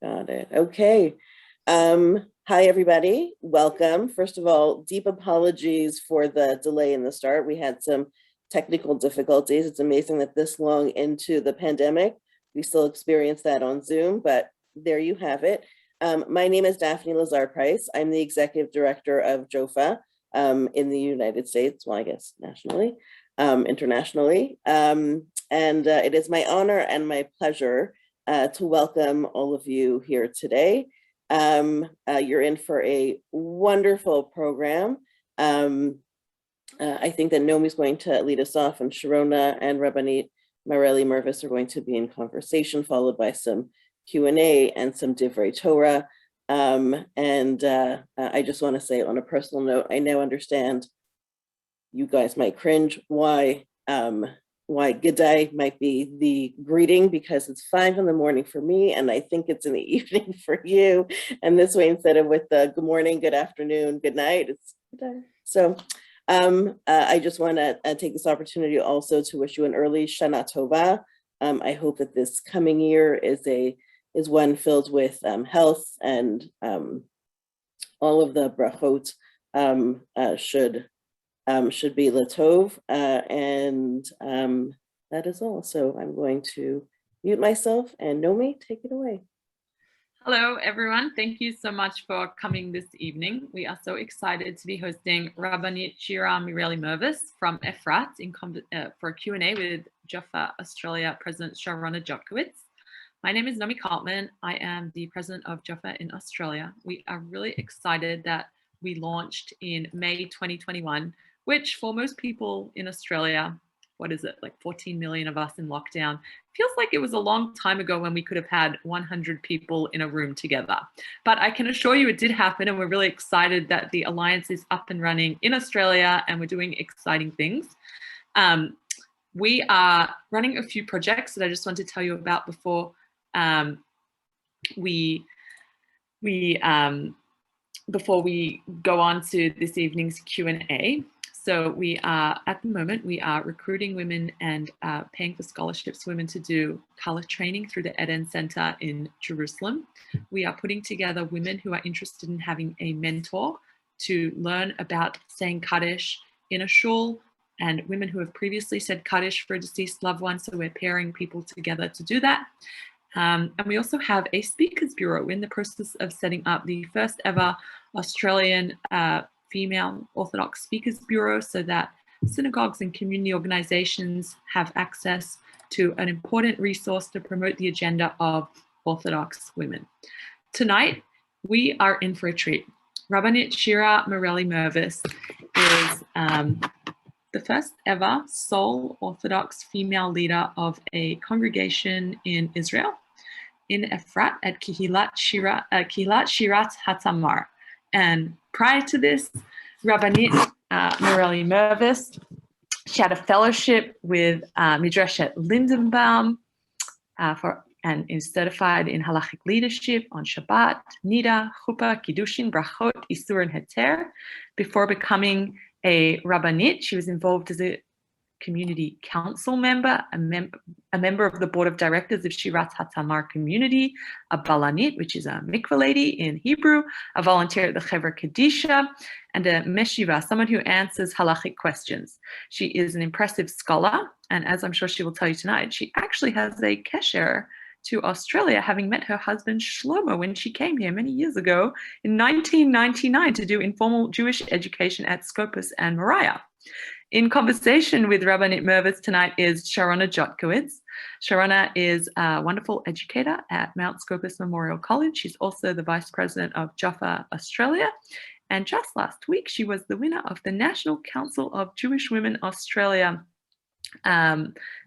Got it. Okay. Hi, everybody. Welcome. First of all, deep apologies for the delay in the start. We had some technical difficulties. It's amazing that this long into the pandemic, we still experience that on Zoom, but there you have it. My name is Daphne Lazar-Price. I'm the Executive Director of JOFA in the United States, well, I guess nationally, internationally. It is my honor and my pleasure to welcome all of you here today. You're in for a wonderful program. I think that Nomi's going to lead us off, and Sharona and Rabbanit Mirili Mirvis are going to be in conversation, followed by some Q&A and some Divrei Torah. I just want to say on a personal note, I now understand you guys might cringe why G'day might be the greeting, because it's 5 in the morning for me, and I think it's in the evening for you. And this way, instead of with the good morning, good afternoon, good night, it's G'day. So I just want to take this opportunity also to wish you an early Shana Tova. I hope that this coming year is one filled with health, and all of the brachot should be Latov, that is all. So I'm going to mute myself, and Nomi, take it away. Hello, everyone. Thank you so much for coming this evening. We are so excited to be hosting Rabbanit Shira Marili Mirvis from Efrat for a Q&A with JOFA Australia President Sharona Jotkowitz. My name is Nomi Kaltman. I am the president of JOFA in Australia. We are really excited that we launched in May 2021, which for most people in Australia, what is it, like 14 million of us in lockdown, feels like it was a long time ago when we could have had 100 people in a room together. But I can assure you it did happen, and we're really excited that the Alliance is up and running in Australia, and we're doing exciting things. We are running a few projects that I just want to tell you about before before we go on to this evening's Q&A. So we are, at the moment, we are recruiting women and paying for scholarships for women to do Kala training through the Eden Center in Jerusalem. We are putting together women who are interested in having a mentor to learn about saying Kaddish in a shul, and women who have previously said Kaddish for a deceased loved one. So we're pairing people together to do that. And we also have a speakers bureau. We're in the process of setting up the first ever Australian female orthodox speakers bureau, so that synagogues and community organizations have access to an important resource to promote the agenda of orthodox women. Tonight, we are in for a treat. Rabbanit Shira Marili Mirvis is the first ever sole Orthodox female leader of a congregation in Israel, in Efrat at Kehillat Shirat HaTamar. And prior to this, Rabbanit Mirili Mirvis, she had a fellowship with Midrashet Lindenbaum and is certified in halachic leadership on Shabbat, Nida, Chuppah, Kiddushin, Brachot, Isur, and Heter. Before becoming a Rabbanit, she was involved as a community council member, a member of the board of directors of Shirat HaTamar community, a balanit, which is a mikveh lady in Hebrew, a volunteer at the Chevra Kadisha, and a meshiva, someone who answers halachic questions. She is an impressive scholar, and as I'm sure she will tell you tonight, she actually has a kesher to Australia, having met her husband Shlomo when she came here many years ago in 1999 to do informal Jewish education at Scopus and Moriah. In conversation with Rabbanit Mirvis tonight is Sharona Jotkowitz. Sharona is a wonderful educator at Mount Scopus Memorial College. She's also the Vice President of JOFA Australia. And just last week, she was the winner of the National Council of Jewish Women Australia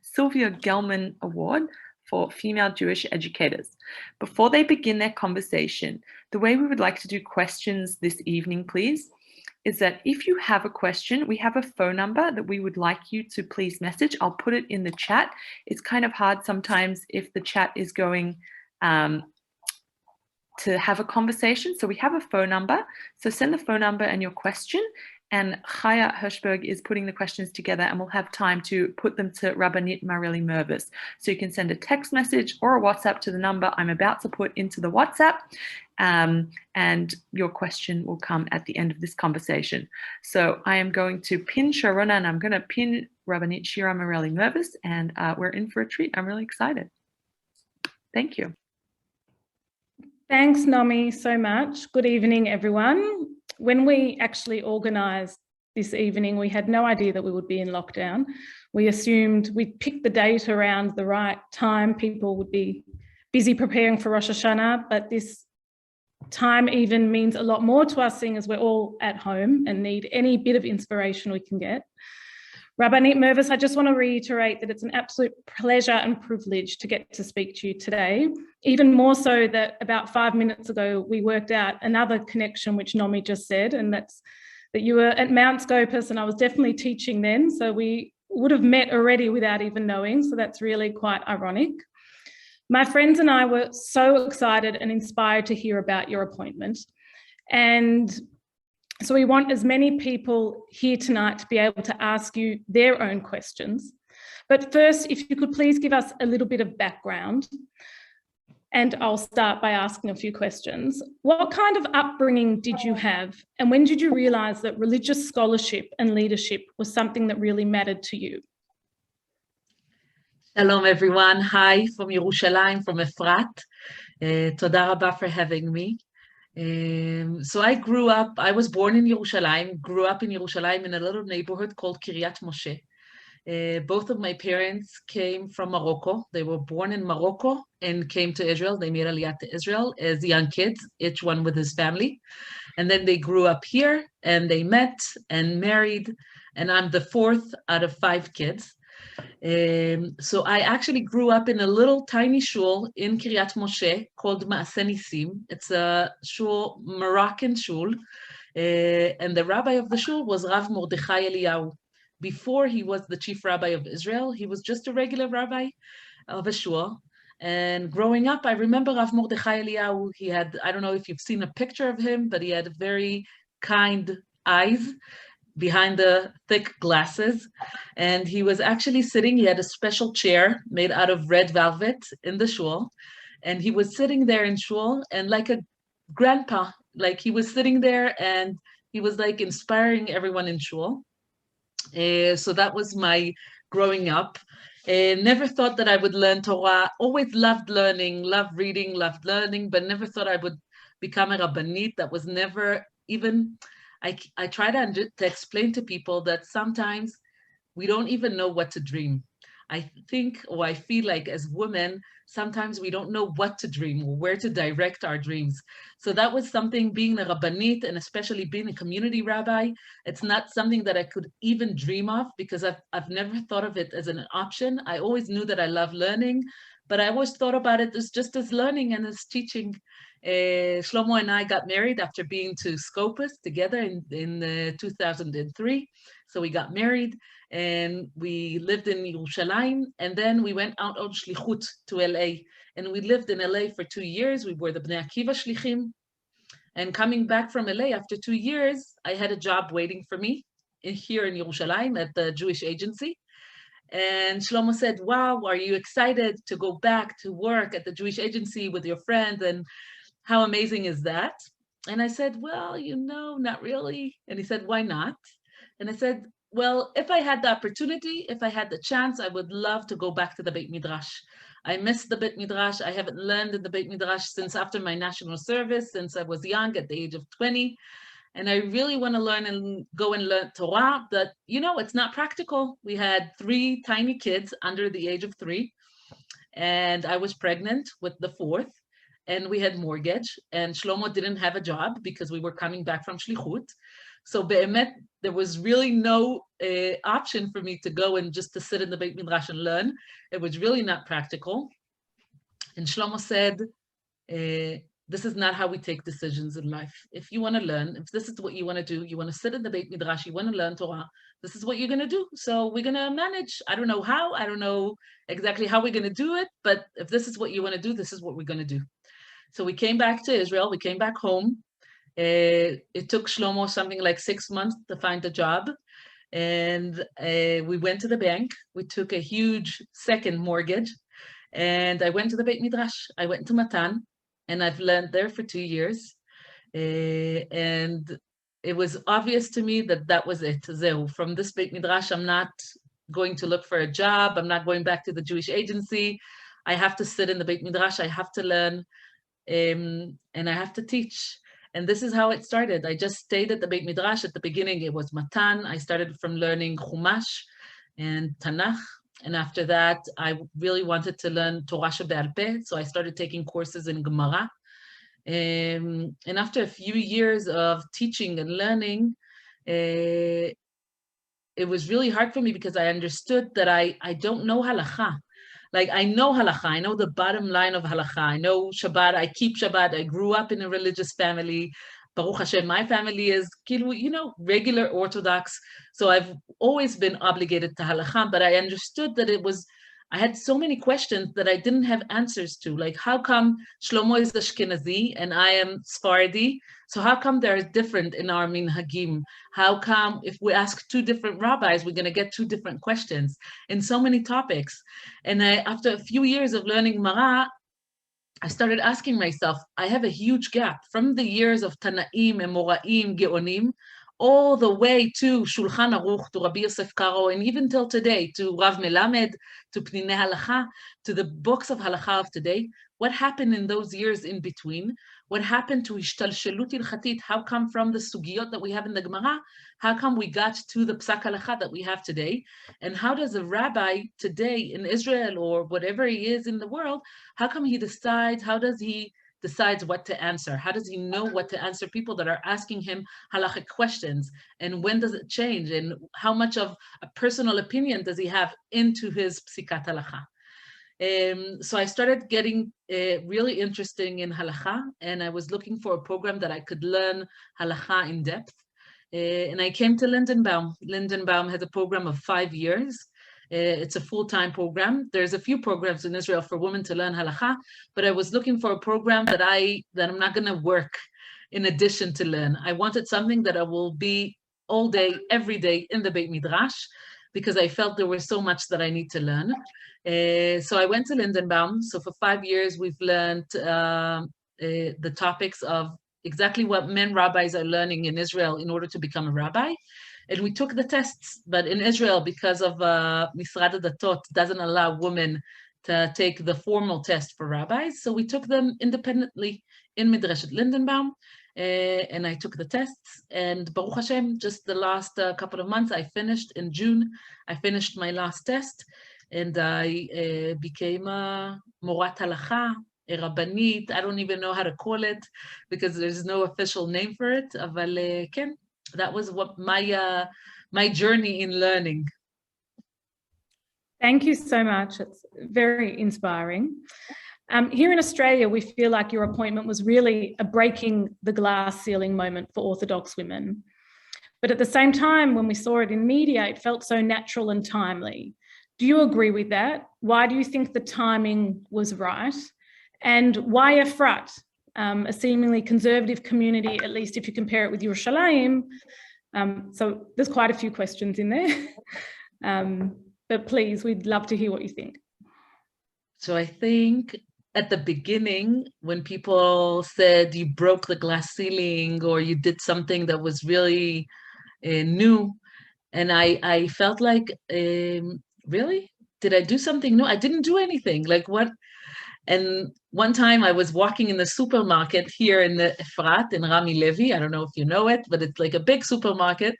Sylvia Gelman Award for female Jewish educators. Before they begin their conversation, the way we would like to do questions this evening, please, is that if you have a question, we have a phone number that we would like you to please message. I'll put it in the chat. It's kind of hard sometimes if the chat is going to have a conversation. So we have a phone number. So send the phone number and your question, And Chaya Hirschberg is putting the questions together, and we'll have time to put them to Rabbanit Mirvis Mirvis. So you can send a text message or a WhatsApp to the number I'm about to put into the WhatsApp, and your question will come at the end of this conversation. So I am going to pin Sharona, and I'm going to pin Rabbanit Shira Marili Mirvis, and we're in for a treat. I'm really excited. Thank you. Thanks, Nomi, so much. Good evening, everyone. When we actually organised this evening, we had no idea that we would be in lockdown. We assumed we'd pick the date around the right time. People would be busy preparing for Rosh Hashanah, but this time even means a lot more to us, seeing as we're all at home and need any bit of inspiration we can get. Rabbanit Mirvis, I just want to reiterate that it's an absolute pleasure and privilege to get to speak to you today. Even more so that about 5 minutes ago, we worked out another connection, which Nomi just said, and that's that you were at Mount Scopus and I was definitely teaching then. So we would have met already without even knowing. So that's really quite ironic. My friends and I were so excited and inspired to hear about your appointment. And so we want as many people here tonight to be able to ask you their own questions. But first, if you could please give us a little bit of background, and I'll start by asking a few questions. What kind of upbringing did you have? And when did you realize that religious scholarship and leadership was something that really mattered to you? Shalom, everyone. Hi, from Yerushalayim, from Efrat. Toda rabba for having me. So I was born in Yerushalayim, grew up in Yerushalayim in a little neighborhood called Kiryat Moshe. Both of my parents came from Morocco. They were born in Morocco and came to Israel. They made Aliyah to Israel as young kids, each one with his family. And then they grew up here and they met and married. And I'm the fourth out of 5 kids. So I actually grew up in a little tiny shul in Kiryat Moshe called Ma'aseh Nisim. It's a shul, Moroccan shul, and the rabbi of the shul was Rav Mordechai Eliyahu. Before he was the chief rabbi of Israel, he was just a regular rabbi of a shul. And growing up, I remember Rav Mordechai Eliyahu. He had, I don't know if you've seen a picture of him, but he had very kind eyes behind the thick glasses. And he was actually sitting, he had a special chair made out of red velvet in the shul. And he was sitting there in shul and like a grandpa, like he was sitting there and he was like inspiring everyone in shul. So that was my growing up. Never thought that I would learn Torah, always loved learning, loved reading, loved learning, but never thought I would become a Rabbanit. That was never even, I try to explain to people that sometimes we don't even know what to dream. I think, or I feel like as women, sometimes we don't know what to dream or where to direct our dreams. So that was something, being a Rabbanit and especially being a community rabbi, it's not something that I could even dream of because I've never thought of it as an option. I always knew that I love learning, but I always thought about it as just as learning and as teaching. Shlomo and I got married after being to Scopus together in 2003. So we got married and we lived in Yerushalayim, and then we went out on shlichut to LA, and we lived in LA for 2 years. We were the Bnei Akiva shlichim, and coming back from LA after 2 years, I had a job waiting for me here in Yerushalayim at the Jewish agency. And Shlomo said, wow, are you excited to go back to work at the Jewish agency with your friend? And how amazing is that? And I said, well, you know, not really. And he said, why not? And I said, well, if I had the opportunity, if I had the chance, I would love to go back to the Beit Midrash. I miss the Beit Midrash. I haven't learned in the Beit Midrash since after my national service, since I was young at the age of 20. And I really want to learn and go and learn Torah, but you know, it's not practical. We had 3 tiny kids under the age of 3, and I was pregnant with the 4th, and we had mortgage, and Shlomo didn't have a job because we were coming back from Shlichut. So be'emet, there was really no option for me to go and just to sit in the Beit Midrash and learn. It was really not practical. And Shlomo said, this is not how we take decisions in life. If you want to learn, if this is what you want to do, you want to sit in the Beit Midrash, you want to learn Torah, this is what you're going to do. So we're going to manage. I don't know how, I don't know exactly how we're going to do it, but if this is what you want to do, this is what we're going to do. So we came back to Israel, we came back home, It took Shlomo something like 6 months to find a job. And we went to the bank. We took a huge second mortgage. And I went to the Beit Midrash. I went to Matan, and I've learned there for 2 years. And it was obvious to me that that was it. Zeu. From this Beit Midrash, I'm not going to look for a job. I'm not going back to the Jewish agency. I have to sit in the Beit Midrash. I have to learn, and I have to teach. And this is how it started. I just stayed at the Beit Midrash. At the beginning, it was Matan. I started from learning Chumash and Tanakh. And after that, I really wanted to learn Torah Shebe'al Peh. So I started taking courses in Gemara. And after a few years of teaching and learning, it was really hard for me because I understood that I don't know halacha. Like, I know halacha, I know the bottom line of halacha, I know Shabbat, I keep Shabbat, I grew up in a religious family. Baruch Hashem, my family is, regular orthodox. So I've always been obligated to halacha, but I understood that I had so many questions that I didn't have answers to. Like, how come Shlomo is Ashkenazi and I am Sephardi? So how come they're different in our minhagim? How come if we ask 2 different rabbis, we're going to get 2 different questions in so many topics? And after a few years of learning Gemara, I started asking myself, I have a huge gap from the years of Tanaim, Emoraim, Geonim, all the way to Shulchan Aruch, to Rabbi Yosef Karo, and even till today, to Rav Melamed, to Pninei Halacha, to the books of Halacha of today. What happened in those years in between? What happened to Ishtalshelut Ilchatit? How come from the sugiyot that we have in the Gemara, how come we got to the Psak Halacha that we have today? And how does a rabbi today in Israel or whatever he is in the world, how come he decides, decides what to answer? How does he know what to answer people that are asking him halachic questions? And when does it change? And how much of a personal opinion does he have into his psikat halacha? So I started getting really interesting in halacha, and I was looking for a program that I could learn halacha in depth. And I came to Lindenbaum. Lindenbaum has a program of 5 years. It's a full-time program. There's a few programs in Israel for women to learn halacha, but I was looking for a program that I'm not going to work in addition to learn. I wanted something that I will be all day, every day in the Beit Midrash, because I felt there was so much that I need to learn. So I went to Lindenbaum. So for 5 years, we've learned the topics of exactly what men rabbis are learning in Israel in order to become a rabbi. And we took the tests, but in Israel, because of Misrad HaDatot doesn't allow women to take the formal test for rabbis, so we took them independently in Midrashet Lindenbaum, and I took the tests, and Baruch Hashem, just the last couple of months, I finished in June, I finished my last test, and I became a Morat Halacha, a Rabbanit. I don't even know how to call it, because there's no official name for it, אבל כן. That was what my journey in learning. Thank you so much. It's very inspiring. Here in Australia, we feel like your appointment was really a breaking the glass ceiling moment for Orthodox women. But at the same time, when we saw it in media, it felt so natural and timely. Do you agree with that? Why do you think the timing was right? And why Efrat? A seemingly conservative community, at least if you compare it with Yerushalayim. So there's quite a few questions in there, but please, we'd love to hear what you think. So I think at the beginning, when people said you broke the glass ceiling or you did something that was really new, and I felt like, really? Did I do something new? I didn't do anything. Like what? And one time I was walking in the supermarket here in the Efrat, in Rami Levi. I don't know if you know it, but it's like a big supermarket,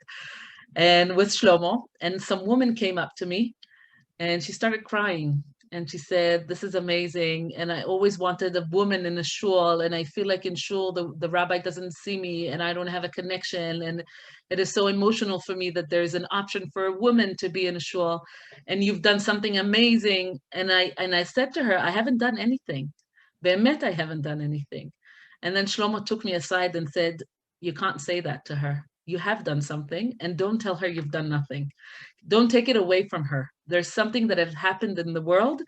and with Shlomo. And some woman came up to me and she started crying. And she said, this is amazing. And I always wanted a woman in a shul. And I feel like in shul, the rabbi doesn't see me and I don't have a connection. And it is so emotional for me that there's an option for a woman to be in a shul. And you've done something amazing. And I said to her, I haven't done anything. Be'emet, I haven't done anything. And then Shlomo took me aside and said, you can't say that to her. You have done something, and don't tell her you've done nothing. Don't take it away from her. There's something that has happened in the world,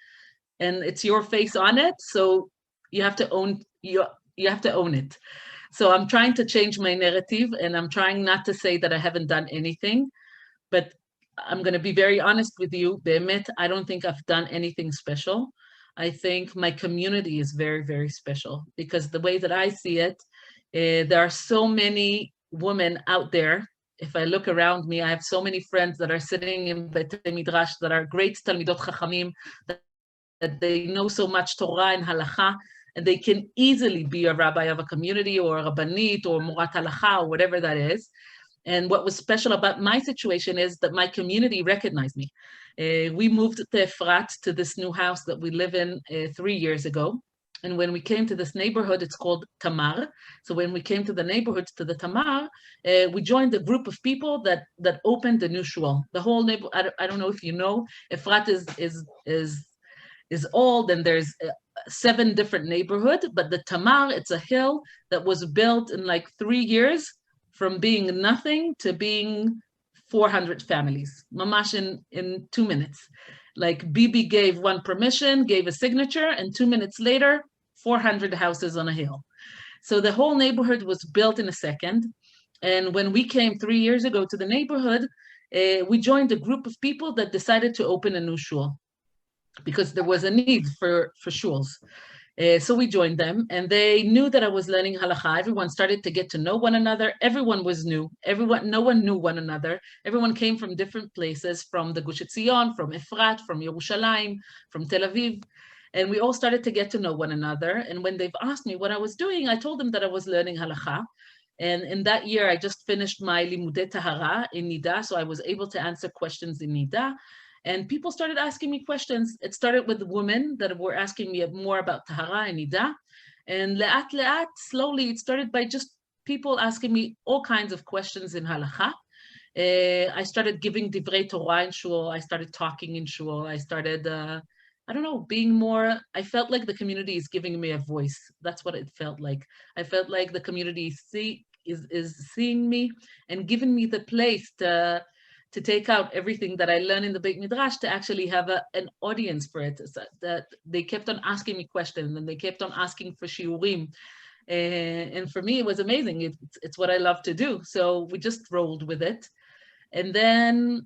and it's your face on it, so you have to own it. So I'm trying to change my narrative, and I'm trying not to say that I haven't done anything, but I'm going to be very honest with you. Be'emet, I don't think I've done anything special. I think my community is very, very special, because the way that I see it, there are so many women out there. If I look around me, I have so many friends that are sitting in Beit Midrash that are great Talmidot Chachamim, that they know so much Torah and Halacha, and they can easily be a rabbi of a community or a Rabbanit or Morat Halacha or whatever that is. And what was special about my situation is that my community recognized me. We moved to Efrat, to this new house that we live in 3 years ago. And when we came to this neighborhood, it's called Tamar. So when we came to the neighborhood, to the Tamar, we joined a group of people that opened a new shul. The whole neighborhood, I don't know if you know, Efrat is old, and there's 7 different neighborhoods, but the Tamar, it's a hill that was built in like 3 years, from being nothing to being 400 families, mamash in 2 minutes. Like Bibi gave one permission, gave a signature, and 2 minutes later, 400 houses on a hill. So the whole neighborhood was built in a second. And when we came 3 years ago to the neighborhood, we joined a group of people that decided to open a new shul, because there was a need for shuls. So we joined them, and they knew that I was learning halacha. Everyone started to get to know one another. Everyone was new. No one knew one another. Everyone came from different places, from the Gush Etzion, from Efrat, from Yerushalayim, from Tel Aviv. And we all started to get to know one another. And when they've asked me what I was doing, I told them that I was learning halacha. And in that year, I just finished my limudei tahara in Nida, so I was able to answer questions in Nida. And people started asking me questions. It started with women that were asking me more about Tahara and Nida. And le'at, slowly, it started by just people asking me all kinds of questions in Halacha. I started giving Divrei Torah in Shul. I started talking in Shul. I started, I don't know, being more, I felt like the community is giving me a voice. That's what it felt like. I felt like the community is seeing me and giving me the place to take out everything that I learned in the Beit Midrash, to actually have an audience for it. So that they kept on asking me questions, and they kept on asking for shiurim. And for me, it was amazing. It's what I love to do. So we just rolled with it. And then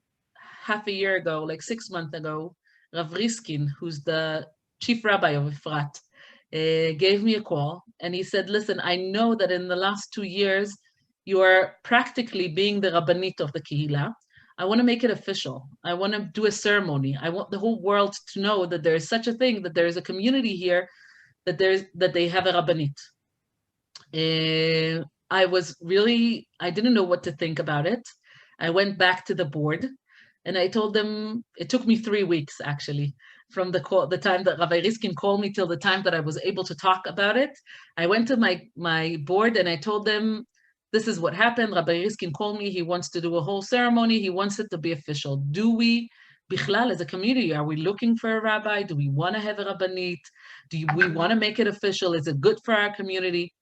half a year ago, like 6 months ago, Rav Riskin, who's the chief rabbi of Efrat, gave me a call, and he said, listen, I know that in the last 2 years, you are practically being the Rabbanit of the Kehillah. I want to make it official. I want to do a ceremony. I want the whole world to know that there is such a thing, that there is a community here, that they have a Rabbanit. I didn't know what to think about it. I went back to the board, and I told them, it took me 3 weeks actually, from the time that Rabbi Riskin called me till the time that I was able to talk about it. I went to my board, and I told them, this is what happened. Rabbi Riskin called me. He wants to do a whole ceremony. He wants it to be official. Do we, bichlal, as a community, are we looking for a rabbi? Do we want to have a rabbanit? Do we want to make it official? Is it good for our community?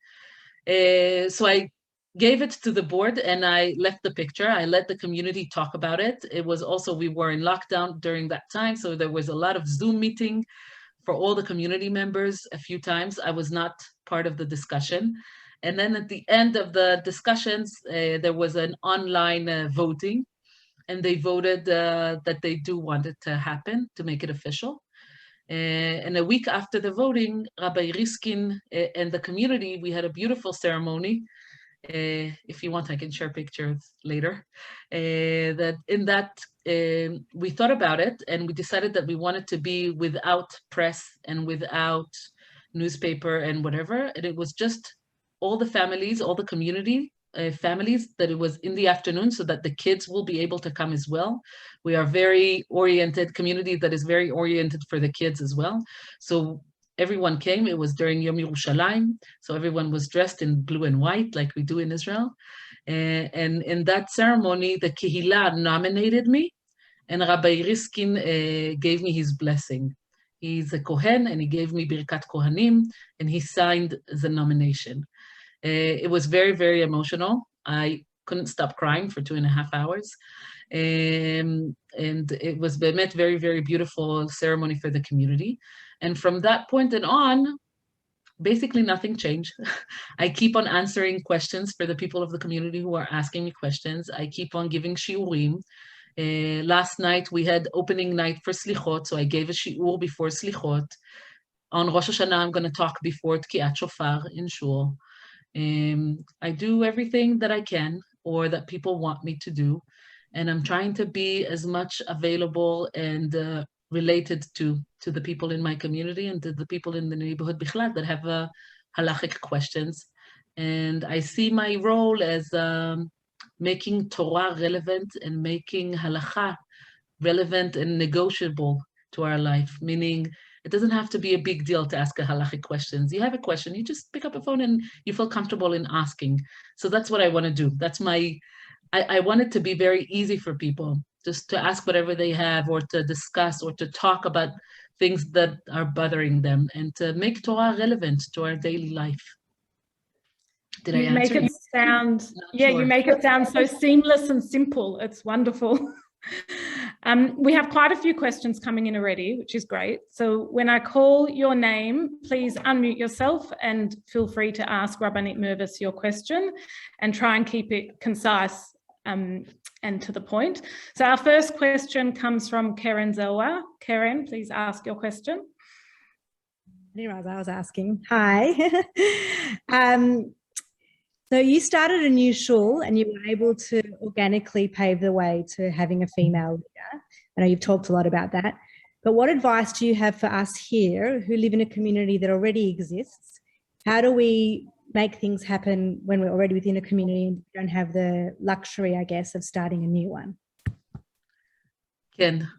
So I gave it to the board, and I left the picture. I let the community talk about it. It was also, we were in lockdown during that time, so there was a lot of Zoom meeting for all the community members a few times. I was not part of the discussion. And then at the end of the discussions, there was an online voting, and they voted that they do want it to happen, to make it official. And a week after the voting, Rabbi Riskin and the community, we had a beautiful ceremony. If you want, I can share pictures later. We thought about it, and we decided that we wanted to be without press and without newspaper and whatever. And it was just all the families, all the community families, that it was in the afternoon, so that the kids will be able to come as well. We are very oriented community that is very oriented for the kids as well. So everyone came. It was during Yom Yerushalayim, so everyone was dressed in blue and white like we do in Israel. And in that ceremony, the Kehillah nominated me, and Rabbi Riskin gave me his blessing. He's a Kohen, and he gave me Birkat Kohanim, and he signed the nomination. It was very, very emotional. I couldn't stop crying for 2.5 hours. And it was be'emet very, very beautiful ceremony for the community. And from that point on, basically nothing changed. I keep on answering questions for the people of the community who are asking me questions. I keep on giving shiurim. Last night we had opening night for slichot, so I gave a shiur before slichot. On Rosh Hashanah, I'm going to talk before Tkiyat Shofar in shul. I do everything that I can or that people want me to do, and I'm trying to be as much available and related to the people in my community and to the people in the neighborhood bichlad that have halachic questions. And I see my role as making Torah relevant and making halacha relevant and negotiable to our life, meaning it doesn't have to be a big deal to ask a halachic questions. You have a question, you just pick up a phone and you feel comfortable in asking. So that's what I want to do. That's I want it to be very easy for people, just to ask whatever they have or to discuss or to talk about things that are bothering them and to make Torah relevant to our daily life. Did I answer you? You make it sound so seamless and simple. It's wonderful. We have quite a few questions coming in already, which is great. So when I call your name, please unmute yourself and feel free to ask Rabbanit Mirvis your question and try and keep it concise and to the point. So our first question comes from Keren Zelwa. Keren, please ask your question. Anyways, I was asking. Hi. So you started a new shul and you were able to organically pave the way to having a female leader. I know you've talked a lot about that, but what advice do you have for us here who live in a community that already exists? How do we make things happen when we're already within a community and don't have the luxury, I guess, of starting a new one? Ken,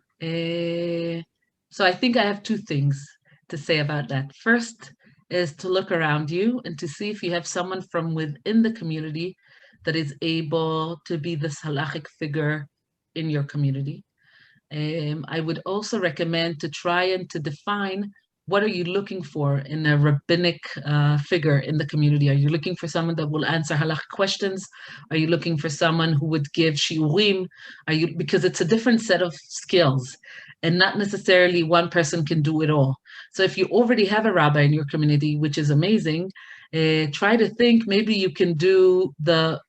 so I think I have two things to say about that. First is to look around you and to see if you have someone from within the community that is able to be this halachic figure in your community. I would also recommend to try and to define what are you looking for in a rabbinic figure in the community. Are you looking for someone that will answer halachic questions? Are you looking for someone who would give shiurim? Because it's a different set of skills and not necessarily one person can do it all. So if you already have a rabbi in your community, which is amazing, try to think maybe you can do the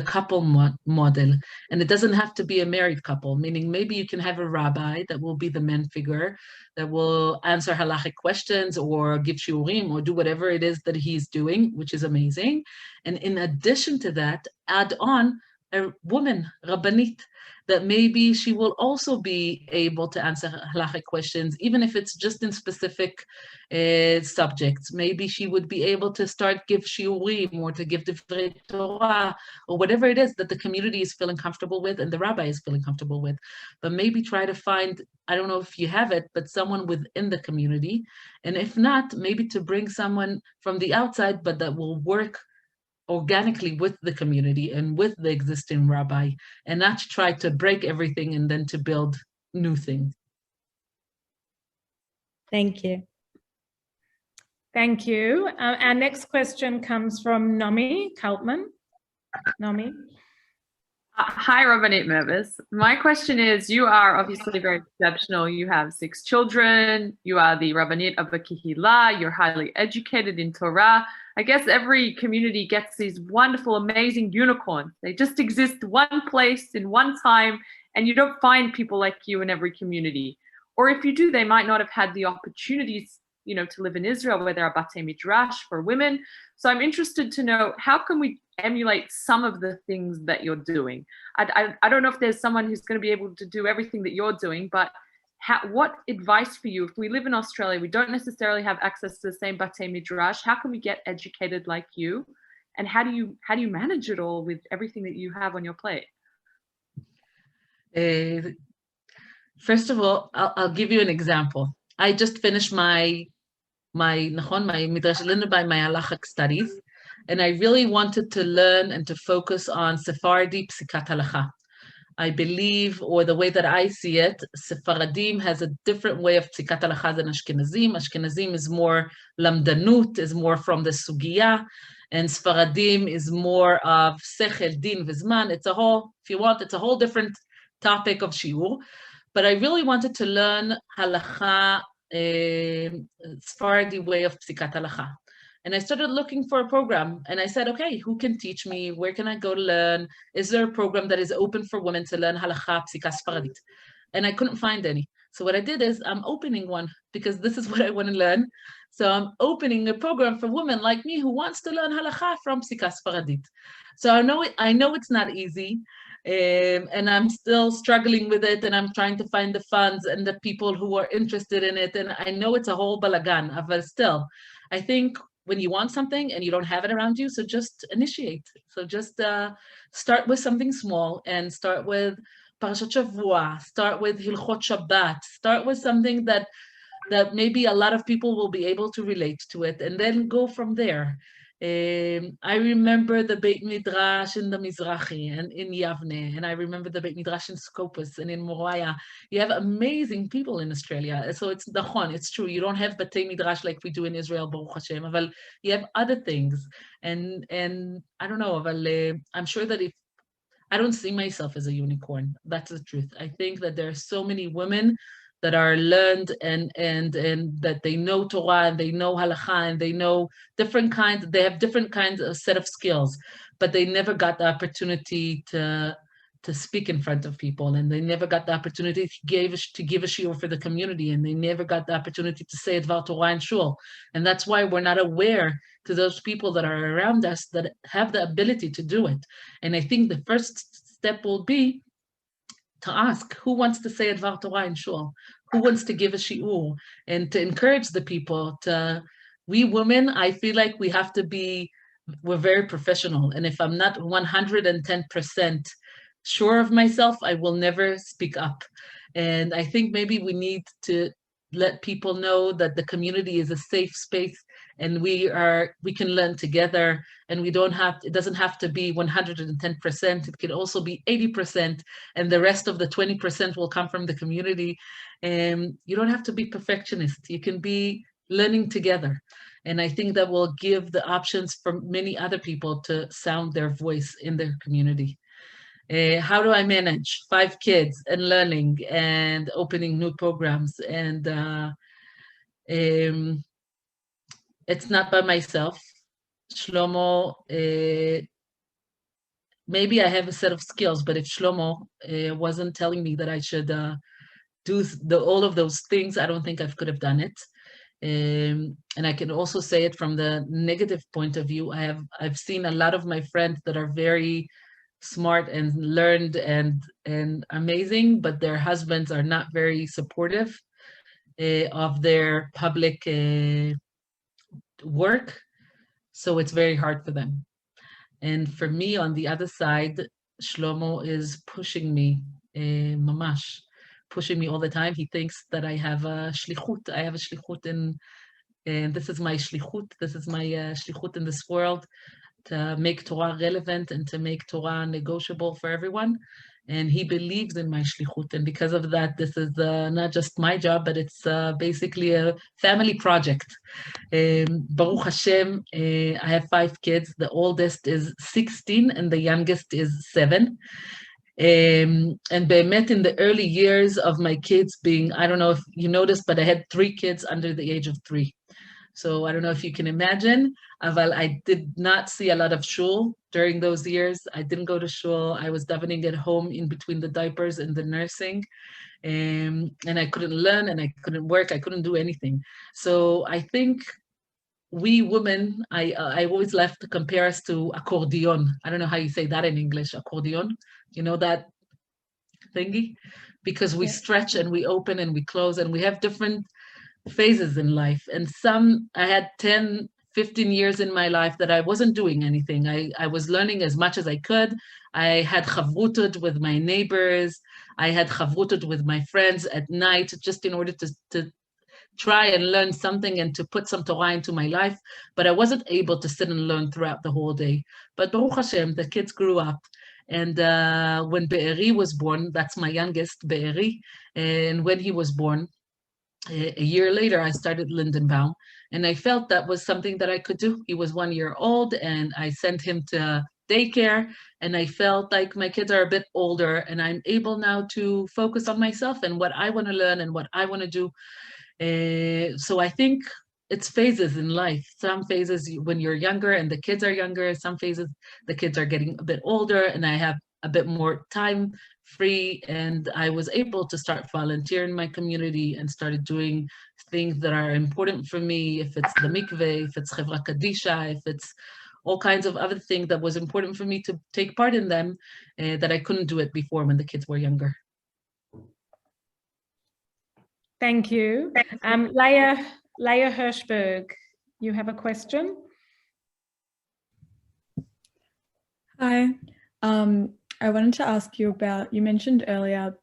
couple model, and it doesn't have to be a married couple, meaning maybe you can have a rabbi that will be the man figure that will answer halachic questions or give shiurim or do whatever it is that he's doing, which is amazing. And in addition to that, add on a woman, Rabbanit, that maybe she will also be able to answer halachic questions, even if it's just in specific subjects. Maybe she would be able to start give shiurim or to give divrei Torah or whatever it is that the community is feeling comfortable with and the rabbi is feeling comfortable with. But maybe try to find, I don't know if you have it, but someone within the community. And if not, maybe to bring someone from the outside, but that will work organically with the community and with the existing rabbi, and not to try to break everything and then to build new things. Thank you. Thank you. Our next question comes from Nomi Kaltman. Nomi. Hi, Rabbanit Mirvis. My question is, you are obviously very exceptional. You have 6 children. You are the Rabbanit of a Kehillah. You're highly educated in Torah. I guess every community gets these wonderful, amazing unicorns. They just exist one place in one time, and you don't find people like you in every community. Or if you do, they might not have had the opportunities, you know, to live in Israel where there are batei midrash for women. So I'm interested to know, how can we emulate some of the things that you're doing? I don't know if there's someone who's going to be able to do everything that you're doing, but what advice for you? If we live in Australia, we don't necessarily have access to the same batei midrash. How can we get educated like you? And how do you manage it all with everything that you have on your plate? First of all, I'll give you an example. I just finished my midrash by my halachic studies, and I really wanted to learn and to focus on Sephardi psikat halacha. I believe, or the way that I see it, Sephardim has a different way of psikat halacha than Ashkenazim. Ashkenazim is more lamdanut, is more from the sugya, and Sephardim is more of sechel, din, vizman. It's a whole, if you want, it's a whole different topic of shiur. But I really wanted to learn halacha Sephardi way of Psikat Halacha. And I started looking for a program, and I said, okay, who can teach me? Where can I go to learn? Is there a program that is open for women to learn Halacha, Psikat Sepharadit? And I couldn't find any. So what I did is I'm opening one because this is what I want to learn. So I'm opening a program for women like me who wants to learn Halacha from Psikat Sepharadit. So I know it's not easy, and I'm still struggling with it, and I'm trying to find the funds and the people who are interested in it. And I know it's a whole balagan, but still, I think when you want something and you don't have it around you, so just initiate. So just start with something small and start with Parashat Shavua, start with Hilchot Shabbat, start with something that maybe a lot of people will be able to relate to it, and then go from there. I remember the Beit Midrash in the Mizrahi and in Yavne, and I remember the Beit Midrash in Scopus and in Moriah. You have amazing people in Australia. So it's nachon, it's true. You don't have Batei Midrash like we do in Israel, Baruch Hashem, but you have other things. And I don't know, but I'm sure that if I don't see myself as a unicorn, that's the truth. I think that there are so many women that are learned and that they know Torah and they know Halacha and they know different kinds, they have different kinds of set of skills, but they never got the opportunity to speak in front of people, and they never got the opportunity to give a shiur for the community, and they never got the opportunity to say Dvar Torah in shul. And that's why we're not aware to those people that are around us that have the ability to do it. And I think the first step will be to ask who wants to say Dvar Torah in shul, who wants to give a shiur, and to encourage the people to. We women, I feel like we have to be. We're very professional, and if I'm not 110% sure of myself, I will never speak up. And I think maybe we need to let people know that the community is a safe space, and we can learn together, and it doesn't have to be 110%. It can also be 80%, and the rest of the 20% will come from the community. And you don't have to be perfectionist. You can be learning together. And I think that will give the options for many other people to sound their voice in their community. How do I manage 5 kids and learning and opening new programs? And it's not by myself. Shlomo, maybe I have a set of skills, but if Shlomo wasn't telling me that I should do all of those things, I don't think I could have done it. And I can also say it from the negative point of view. I've seen a lot of my friends that are very smart and learned and amazing, but their husbands are not very supportive of their public work, so it's very hard for them. And for me, on the other side, Shlomo is pushing me, mamash, pushing me all the time. He thinks that I have a shlichut. I have a shlichut, and this is my shlichut. This is my shlichut in this world, to make Torah relevant and to make Torah negotiable for everyone. And he believes in my shlichut. And because of that, this is not just my job, but it's basically a family project. Baruch Hashem, I have 5 kids. The oldest is 16 and the youngest is 7. And Be'emet, in the early years of my kids being, I don't know if you noticed, but I had 3 kids under the age of 3. So I don't know if you can imagine, but I did not see a lot of shul during those years. I didn't go to shul. I was davening at home in between the diapers and the nursing. And I couldn't learn and I couldn't work. I couldn't do anything. So I think we women, I always love to compare us to accordion. I don't know how you say that in English, accordion. You know that thingy? Because we stretch and we open and we close and we have different phases in life. And I had 10, 15 years in my life that I wasn't doing anything. I was learning as much as I could. I had chavrutot with my neighbors. I had chavrutot with my friends at night, just in order to try and learn something and to put some Torah into my life. But I wasn't able to sit and learn throughout the whole day. But Baruch Hashem, the kids grew up. And when Be'eri was born, that's my youngest, Be'eri, and when he was born, a year later, I started Lindenbaum, and I felt that was something that I could do. He was 1 year old, and I sent him to daycare, and I felt like my kids are a bit older, and I'm able now to focus on myself and what I want to learn and what I want to do. So I think it's phases in life. Some phases when you're younger and the kids are younger, some phases the kids are getting a bit older and I have a bit more time free, and I was able to start volunteering in my community and started doing things that are important for me, if it's the mikveh, if it's chevra kadisha, if it's all kinds of other things that was important for me to take part in them, that I couldn't do it before when the kids were younger. Thank you. Leah Hirschberg, you have a question? Hi. I wanted to ask you about, you mentioned earlier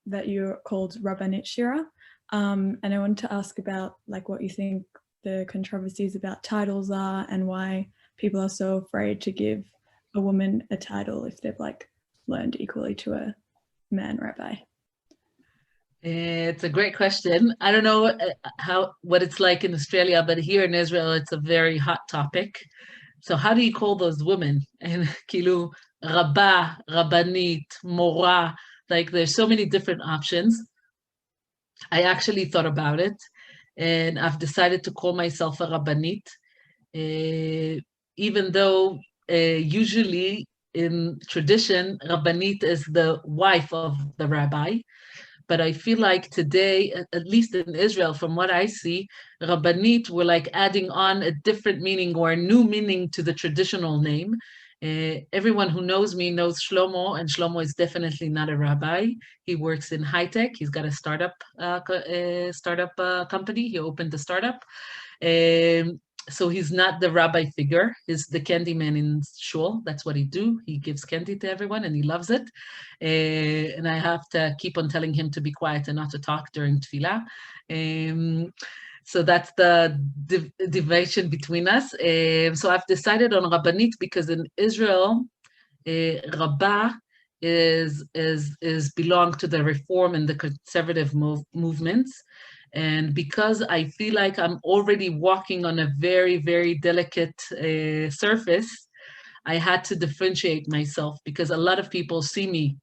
that you're called Rabbanit Shira, and I wanted to ask about like what you think the controversies about titles are and why people are so afraid to give a woman a title if they've like learned equally to a man rabbi. It's a great question. I don't know what it's like in Australia, but here in Israel, it's a very hot topic. So how do you call those women? And kilu, rabbah, rabbanit, mora, like there's so many different options. I actually thought about it, and I've decided to call myself a rabbanit, even though usually in tradition, rabbanit is the wife of the rabbi. But I feel like today, at least in Israel, from what I see, Rabbanit, we're like adding on a different meaning or a new meaning to the traditional name. Everyone who knows me knows Shlomo, and Shlomo is definitely not a rabbi. He works in high tech. He's got a startup company. He opened the startup. So he's not the rabbi figure. He's the candy man in shul. That's what he do. He gives candy to everyone and he loves it. And I have to keep on telling him to be quiet and not to talk during tefillah. So that's the division between us. So I've decided on Rabbanit because in Israel, Rabbah is belong to the Reform and the conservative movements. And because I feel like I'm already walking on a very, very delicate surface, I had to differentiate myself because a lot of people see me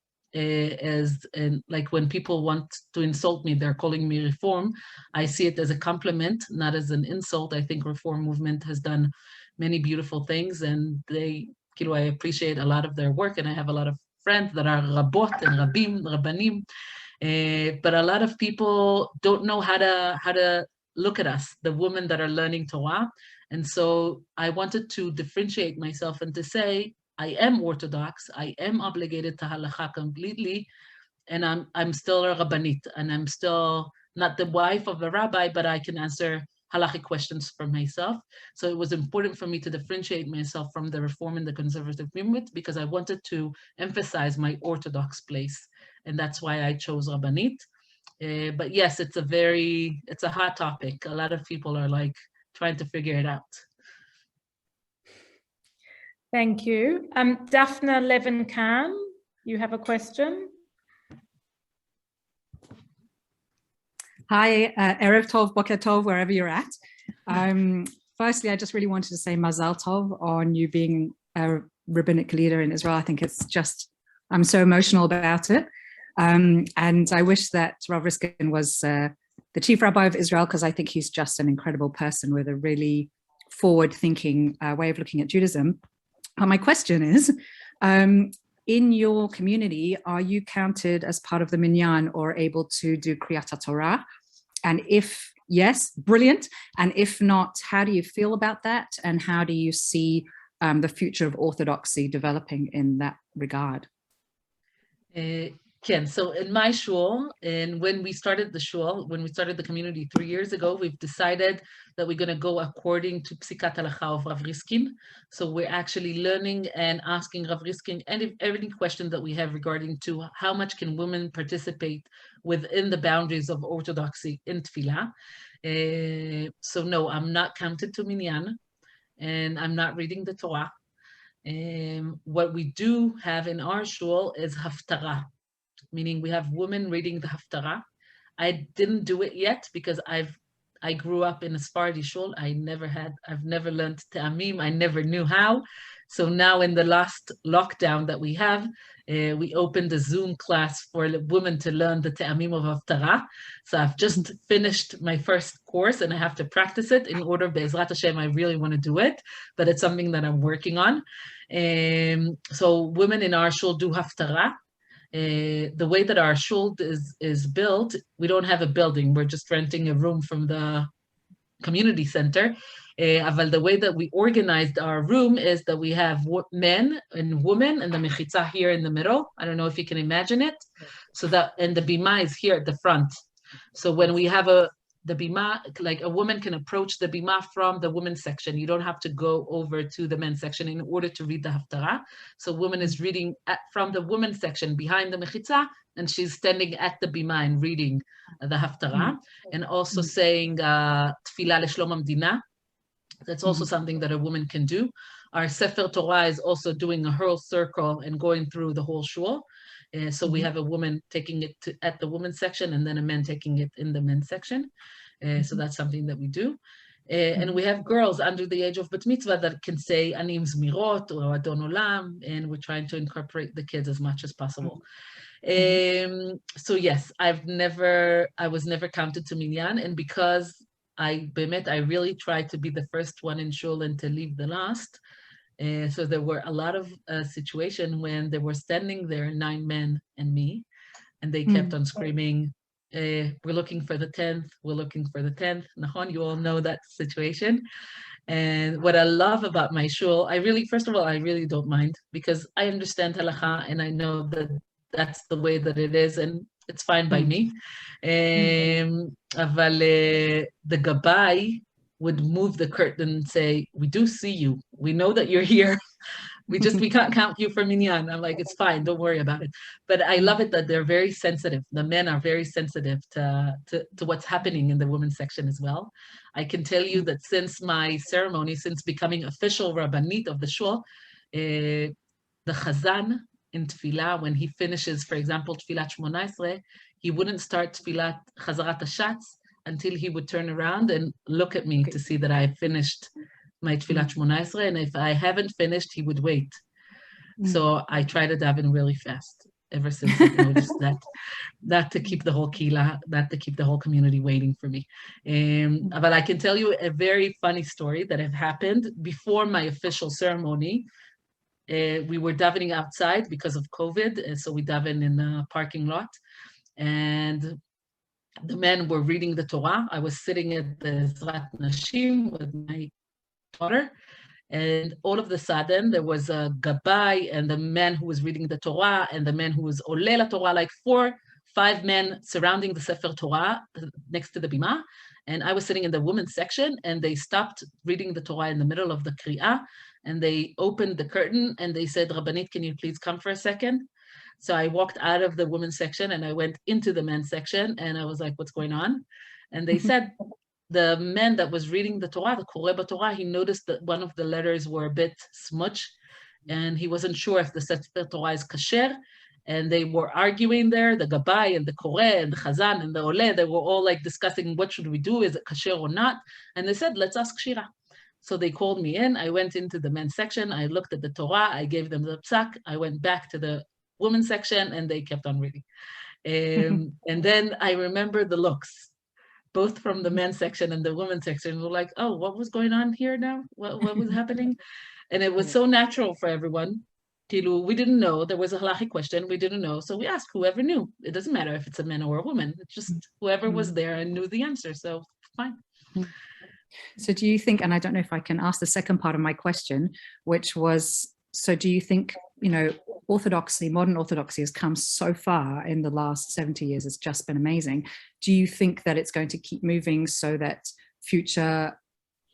like when people want to insult me, they're calling me Reform. I see it as a compliment, not as an insult. I think Reform movement has done many beautiful things, and I appreciate a lot of their work, and I have a lot of friends that are Rabot and Rabim, Rabbanim. But a lot of people don't know how to look at us, the women that are learning Torah. And so I wanted to differentiate myself and to say, I am orthodox, I am obligated to halacha completely, and I'm still a rabbanit, and I'm still not the wife of a rabbi, but I can answer halachic questions for myself. So it was important for me to differentiate myself from the Reform and the conservative movement because I wanted to emphasize my orthodox place. And that's why I chose Rabbanit. But yes, it's a hot topic. A lot of people are like trying to figure it out. Thank you. Daphna Levin-Khan, you have a question? Hi, Erev Tov, Boker Tov, wherever you're at. Firstly, I just really wanted to say Mazal Tov on you being a rabbinic leader in Israel. I think it's just, I'm so emotional about it. And I wish that Rav Riskin was the chief rabbi of Israel, because I think he's just an incredible person with a really forward-thinking way of looking at Judaism. My question is, in your community, are you counted as part of the minyan or able to do Kriyat Torah? And if yes, brilliant. And if not, how do you feel about that? And how do you see the future of orthodoxy developing in that regard? Ken, so in my shul, and when we started the shul, when we started the community 3 years ago, we've decided that we're going to go according to Psikat Halacha of Rav Riskin. So we're actually learning and asking Rav Riskin any question that we have regarding to how much can women participate within the boundaries of orthodoxy in tefillah. So no, I'm not counted to minyan, and I'm not reading the Torah. What we do have in our shul is haftarah, meaning we have women reading the haftarah. I didn't do it yet because I grew up in a Sephardi shul. I've never learned ta'amim. I never knew how. So now in the last lockdown that we have, we opened a Zoom class for women to learn the Te'amim of Haftarah. So I've just finished my first course and I have to practice it in order, Be'ezrat Hashem, I really want to do it, but it's something that I'm working on. So women in our shul do Haftarah. The way that our shul is built, we don't have a building. We're just renting a room from the community center. But the way that we organized our room is that we have men and women and the mechitza here in the middle. I don't know if you can imagine it. So that, and the bima is here at the front. So when we have the bima, like a woman can approach the bima from the women's section. You don't have to go over to the men's section in order to read the haftarah. So woman is reading from the women's section behind the mechitza, and she's standing at the bima and reading the haftarah, and also saying tefillah leshlom hamdina. That's also something that a woman can do. Our Sefer Torah is also doing a hurl circle and going through the whole shul. So we have a woman taking it at the women's section and then a man taking it in the men's section. So that's something that we do. And we have girls under the age of bat mitzvah that can say Anim Zmirot or Adon Olam, and we're trying to incorporate the kids as much as possible. So yes, I was never counted to minyan, and because I really tried to be the first one in shul and to leave the last. So there were a lot of situations when they were standing there, 9 men and me, and they kept on screaming, we're looking for the 10th, we're looking for the 10th. Nahon, you all know that situation. And what I love about my shul, first of all, I really don't mind, because I understand halacha and I know that that's the way that it is, and it's fine by me. The gabbai would move the curtain and say, we do see you. We know that you're here. We can't count you for minyan. I'm like, it's fine, don't worry about it. But I love it that they're very sensitive. The men are very sensitive to what's happening in the women's section as well. I can tell you that since my ceremony, since becoming official Rabbanit of the shul, the chazan in tefillah, when he finishes, for example, tefillat Shmona Esrei, he wouldn't start tefillat chazarat hashatz until he would turn around and look at me to see that I finished my tefillat Shmona Esrei, and if I haven't finished, he would wait. So I try to daven really fast ever since I noticed that to keep the whole kehillah, that to keep the whole community waiting for me. But I can tell you a very funny story that have happened before my official ceremony. We were davening outside because of COVID, and so we daven in the parking lot, and the men were reading the Torah. I was sitting at the Ezrat Nashim with my daughter, and all of a sudden there was a gabbai and the man who was reading the Torah and the man who was oleh la Torah, like 4-5 men surrounding the Sefer Torah next to the bima, and I was sitting in the women's section, and they stopped reading the Torah in the middle of the kri'ah, and they opened the curtain and they said, Rabbanit, can you please come for a second? So I walked out of the women's section and I went into the men's section, and I was like, what's going on? And they said, the man that was reading the Torah, the Koreh Torah, he noticed that one of the letters were a bit smudged, and he wasn't sure if the Sefer Torah is kasher. And they were arguing there, the Gabbai and the Koreh and the Chazan and the Oleh, they were all like discussing what should we do, is it kasher or not? And they said, let's ask Shira. So they called me in, I went into the men's section, I looked at the Torah, I gave them the psak, I went back to the women's section, and they kept on reading. And then I remember the looks, both from the men's section and the women's section, were like, oh, what was going on here now? What was happening? And it was so natural for everyone. We didn't know, there was a halachic question, we didn't know, so we asked whoever knew. It doesn't matter if it's a man or a woman, it's just whoever was there and knew the answer, so fine. So do you think, and I don't know if I can ask the second part of my question, which was, so do you think, orthodoxy, modern orthodoxy has come so far in the last 70 years, it's just been amazing. Do you think that it's going to keep moving so that future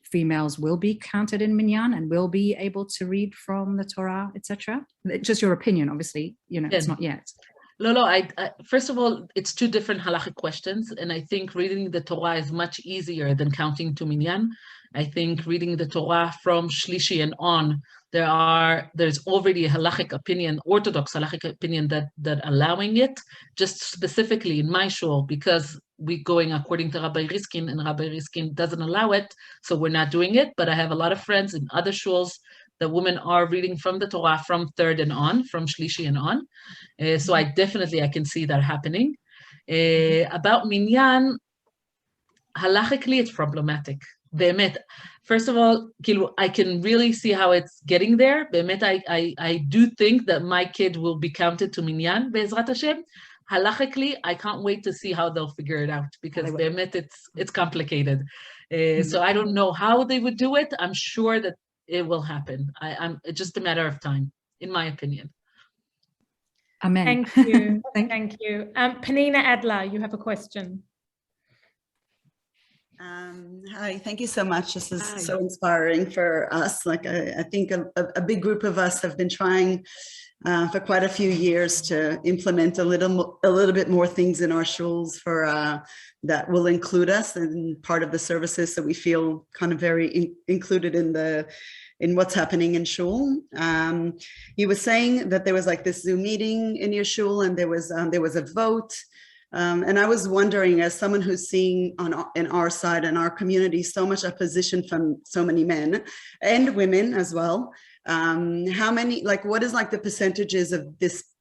females will be counted in minyan and will be able to read from the Torah, etc.? Just your opinion, obviously, it's not yet. No, I first of all, it's 2 different halachic questions, and I think reading the Torah is much easier than counting to minyan. I think reading the Torah from Shlishi and on, there's already a halachic opinion, orthodox halachic opinion that allowing it, just specifically in my shul, because we're going according to Rabbi Riskin, and Rabbi Riskin doesn't allow it, so we're not doing it. But I have a lot of friends in other shuls that women are reading from the Torah from third and on, from Shlishi and on. So I can see that happening. About minyan, halachically, it's problematic. Be'emet, first of all, I can really see how it's getting there. Be'emet, I do think that my kid will be counted to minyan, be'ezrat Hashem. Halachically, I can't wait to see how they'll figure it out, because be'emet, it's complicated. So I don't know how they would do it. I'm sure that it will happen. It's just a matter of time, in my opinion. Amen. Thank you. Thank you. Penina Adler, you have a question. Hi, thank you so much. This is so inspiring for us. Like I think a big group of us have been trying for quite a few years to implement a little bit more things in our shuls for that will include us and part of the services, so we feel kind of very included in what's happening in shul. You were saying that there was like this Zoom meeting in your shul, and there was a vote. And I was wondering, as someone who's seeing in our side and our community so much opposition from so many men and women as well, how many, like, what is like the percentages of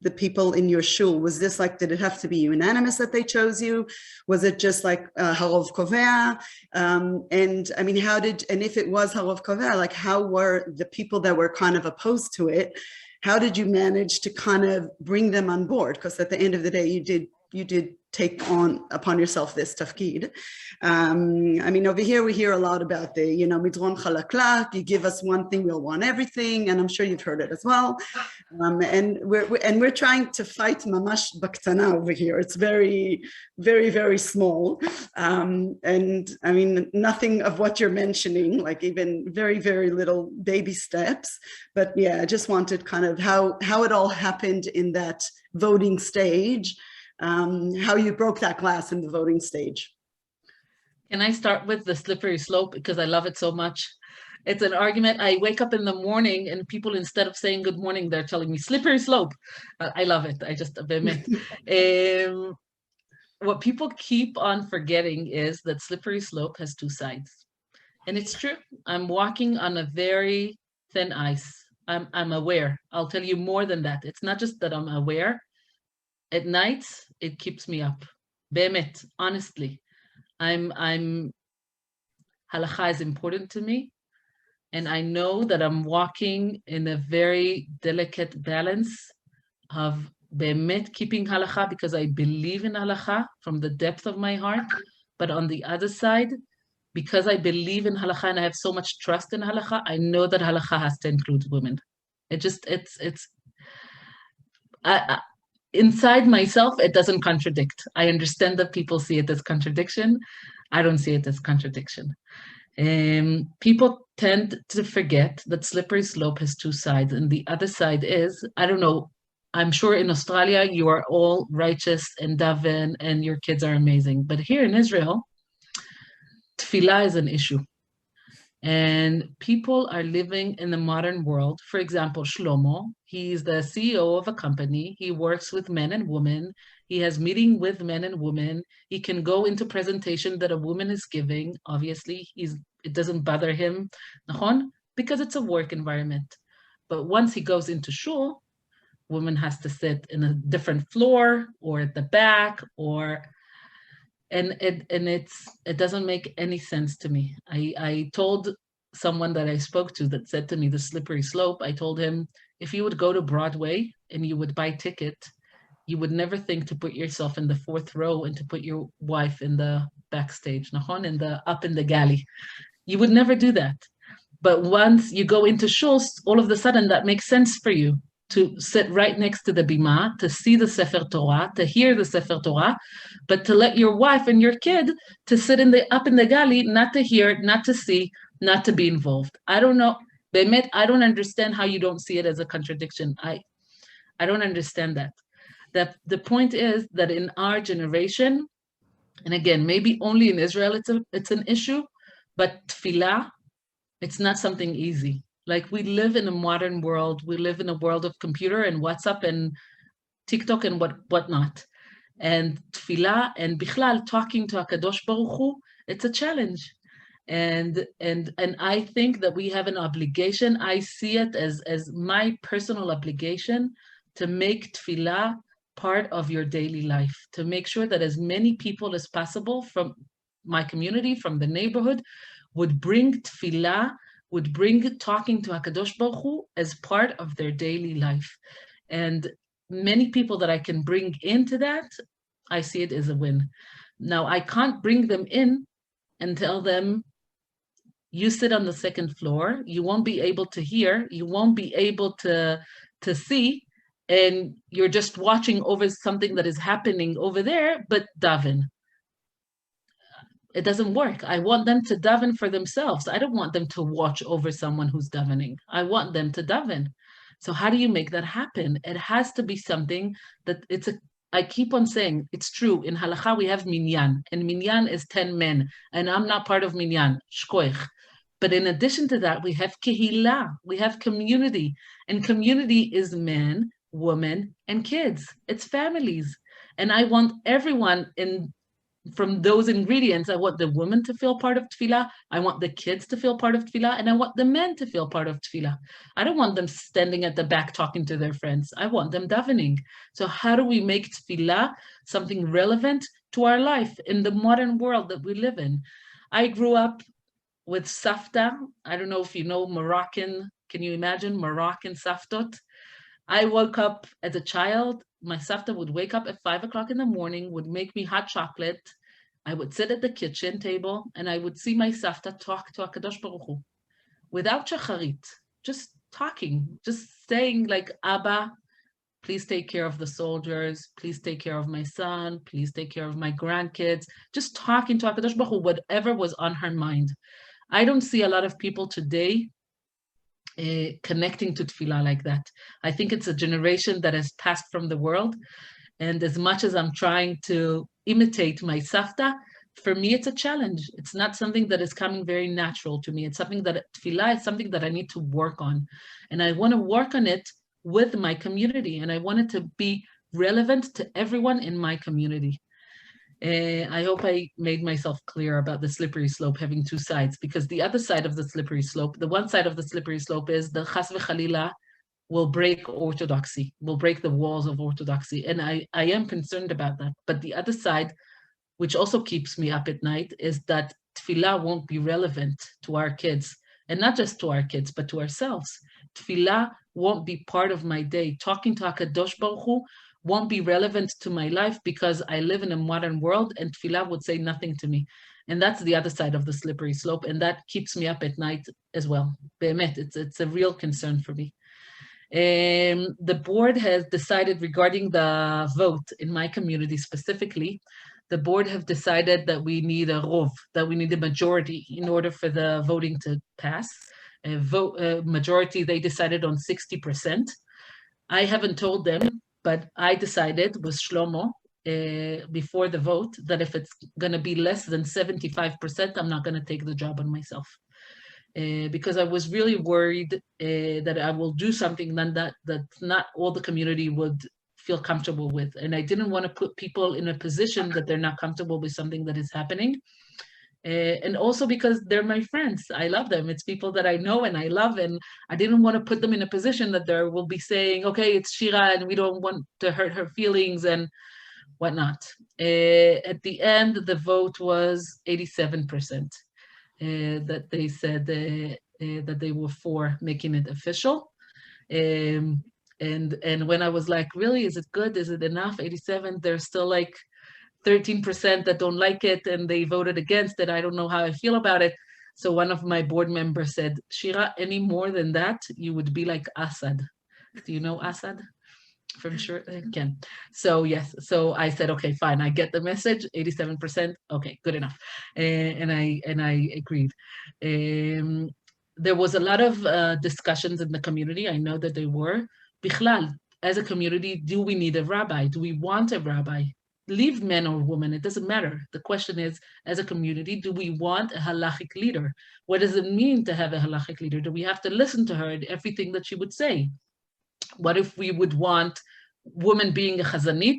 the people in your shul? Was this like, did it have to be unanimous that they chose you? Was it just like harov kovea? And I mean, and if it was harov kovea, like how were the people that were kind of opposed to it? How did you manage to kind of bring them on board? Because at the end of the day, you did take upon yourself this tafkid. I mean, over here we hear a lot about the, midron chalaklak. You give us one thing, we'll want everything, and I'm sure you've heard it as well. And we're trying to fight mamash baktana over here. It's very, very, very small. And I mean, nothing of what you're mentioning, like even very, very little baby steps. But yeah, I just wanted kind of how it all happened in that voting stage. How you broke that glass in the voting stage. Can I start with the slippery slope, because I love it so much? It's an argument. I wake up in the morning and people, instead of saying good morning, they're telling me slippery slope. I love it. I just what people keep on forgetting is that slippery slope has two sides. And it's true. I'm walking on a very thin ice. I'm aware. I'll tell you more than that. It's not just that I'm aware. At night, it keeps me up. Be'emet, honestly, halacha is important to me, and I know that I'm walking in a very delicate balance of be'emet keeping halacha, because I believe in halacha from the depth of my heart. But on the other side, because I believe in halacha and I have so much trust in halacha, I know that halacha has to include women. Inside myself, it doesn't contradict. I understand that people see it as contradiction. I don't see it as contradiction. People tend to forget that slippery slope has two sides, and the other side is, I don't know, I'm sure in Australia you are all righteous and daven and your kids are amazing, but here in Israel, tefillah is an issue. And people are living in the modern world. For example, Shlomo, he's the CEO of a company. He works with men and women. He has meeting with men and women. He can go into presentation that a woman is giving. Obviously, it doesn't bother him, because it's a work environment. But once he goes into shul, woman has to sit in a different floor or at the back, and it doesn't make any sense to me. I told someone that I spoke to that said to me the slippery slope, I told him, if you would go to Broadway and you would buy a ticket, you would never think to put yourself in the fourth row and to put your wife in the backstage, up in the galley. You would never do that. But once you go into shuls, all of a sudden that makes sense for you to sit right next to the bima, to see the Sefer Torah, to hear the Sefer Torah, but to let your wife and your kid to sit up in the galley, not to hear, not to see, not to be involved. I don't know. Be'emet, I don't understand how you don't see it as a contradiction. I don't understand that. The point is that in our generation, and again, maybe only in Israel it's an issue, but tefillah, it's not something easy. Like, we live in a modern world. We live in a world of computer and WhatsApp and TikTok and whatnot. And tefillah and bichlal, talking to HaKadosh Baruch Hu, it's a challenge. And I think that we have an obligation. I see it as my personal obligation to make tefillah part of your daily life, to make sure that as many people as possible from my community, from the neighborhood, would bring tefillah, would bring talking to HaKadosh Baruch Hu as part of their daily life. And many people that I can bring into that, I see it as a win. Now, I can't bring them in and tell them, you sit on the second floor, you won't be able to hear, you won't be able to see, and you're just watching over something that is happening over there, but daven. It doesn't work. I want them to daven for themselves. I don't want them to watch over someone who's davening. I want them to daven. So how do you make that happen? It has to be something that I keep on saying, it's true. In Halacha, we have minyan, and minyan is 10 men, and I'm not part of minyan, shkoich. But in addition to that, we have kehillah, we have community, and community is men, women, and kids. It's families. And I want everyone from those ingredients. I want the women to feel part of tefillah, I want the kids to feel part of tefillah, and I want the men to feel part of tefillah. I don't want them standing at the back talking to their friends. I want them davening. So how do we make tefillah something relevant to our life in the modern world that we live in? I grew up with safta. I don't know if you know Moroccan, can you imagine Moroccan saftot? I woke up as a child, my safta would wake up at 5 o'clock in the morning, would make me hot chocolate. I would sit at the kitchen table and I would see my safta talk to HaKadosh Baruch Hu without shacharit, just talking, just saying like, Abba, please take care of the soldiers, please take care of my son, please take care of my grandkids, just talking to HaKadosh Baruch Hu, whatever was on her mind. I don't see a lot of people today connecting to tefillah like that. I think it's a generation that has passed from the world. And as much as I'm trying to imitate my safta, for me, it's a challenge. It's not something that is coming very natural to me. It's something that tefillah is something that I need to work on. And I want to work on it with my community. And I want it to be relevant to everyone in my community. I hope I made myself clear about the slippery slope having two sides, because the other side of the slippery slope, the one side of the slippery slope is the chas v'chalila will break orthodoxy, will break the walls of orthodoxy. And I am concerned about that. But the other side, which also keeps me up at night, is that tefillah won't be relevant to our kids. And not just to our kids, but to ourselves. Tefillah won't be part of my day. Talking to HaKadosh Baruch Hu won't be relevant to my life because I live in a modern world and tefillah would say nothing to me. And that's the other side of the slippery slope. And that keeps me up at night as well. Be'emet, it's a real concern for me. The board has decided regarding the vote in my community specifically, the board have decided that we need a rov, that we need a majority in order for the voting to pass. Majority, they decided on 60%. I haven't told them, but I decided with Shlomo before the vote that if it's going to be less than 75%, I'm not going to take the job on myself. Because I was really worried that I will do something then that not all the community would feel comfortable with. And I didn't want to put people in a position that they're not comfortable with something that is happening. And also because they're my friends. I love them. It's people that I know and I love, and I didn't want to put them in a position that they will be saying, okay, it's Shira and we don't want to hurt her feelings and whatnot. At the end, the vote was 87%. That they said that they were for making it official. And when I was like, really, is it good? Is it enough? 87, there's still like 13% that don't like it and they voted against it. I don't know how I feel about it. So one of my board members said, Shira, any more than that, you would be like Assad. Do you know Assad? From sure, Ken. So yes, so I said, okay, fine, I get the message, 87%, okay, good enough. And I agreed. There was a lot of discussions in the community. I know that there were. Bichlal, as a community, do we need a rabbi? Do we want a rabbi? Leave men or women, it doesn't matter. The question is, as a community, do we want a halachic leader? What does it mean to have a halachic leader? Do we have to listen to her and everything that she would say? What if we would want women being a chazanit?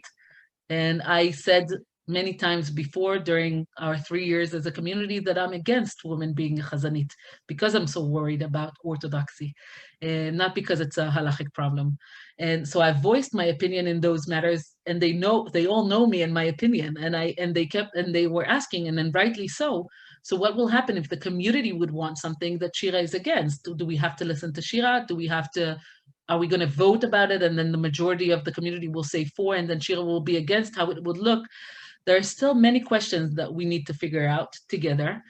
And I said many times before during our 3 years as a community that I'm against women being a chazanit because I'm so worried about orthodoxy, and not because it's a halachic problem. And so I voiced my opinion in those matters, and they all know me and my opinion, and they were asking, and then rightly so. So what will happen if the community would want something that Shira is against? Do we have to listen to Shira? Are we going to vote about it, and then the majority of the community will say for, and then Shira will be against? How it would look? There are still many questions that we need to figure out together.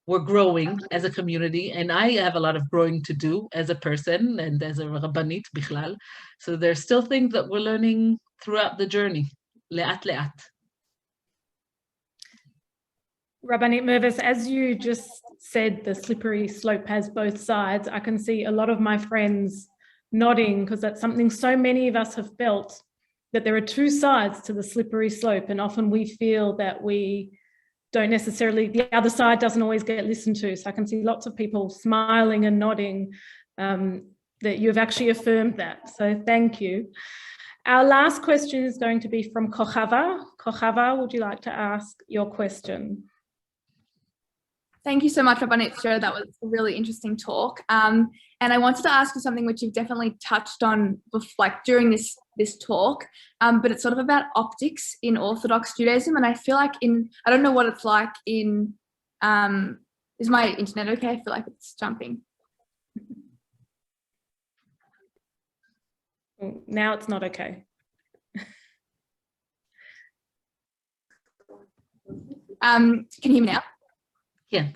We're growing as a community, and I have a lot of growing to do as a person and as a Rabbanit Bichlal. So there's still things that we're learning throughout the journey, le'at le'at. Rabbanit Mirvis, as you just said, the slippery slope has both sides. I can see a lot of my friends nodding because that's something so many of us have felt, that there are two sides to the slippery slope, and often we feel that we don't necessarily, the other side doesn't always get listened to. So I can see lots of people smiling and nodding that you've actually affirmed that. So thank you. Our last question is going to be from Kochava. Kochava, would you like to ask your question? Thank you so much, Rabbanit Shira. That was a really interesting talk. And I wanted to ask you something which you've definitely touched on during this talk, but it's sort of about optics in Orthodox Judaism. And I feel like I don't know what it's like in, is my internet okay? I feel like it's jumping. Now it's not okay. Can you hear me now? Yeah.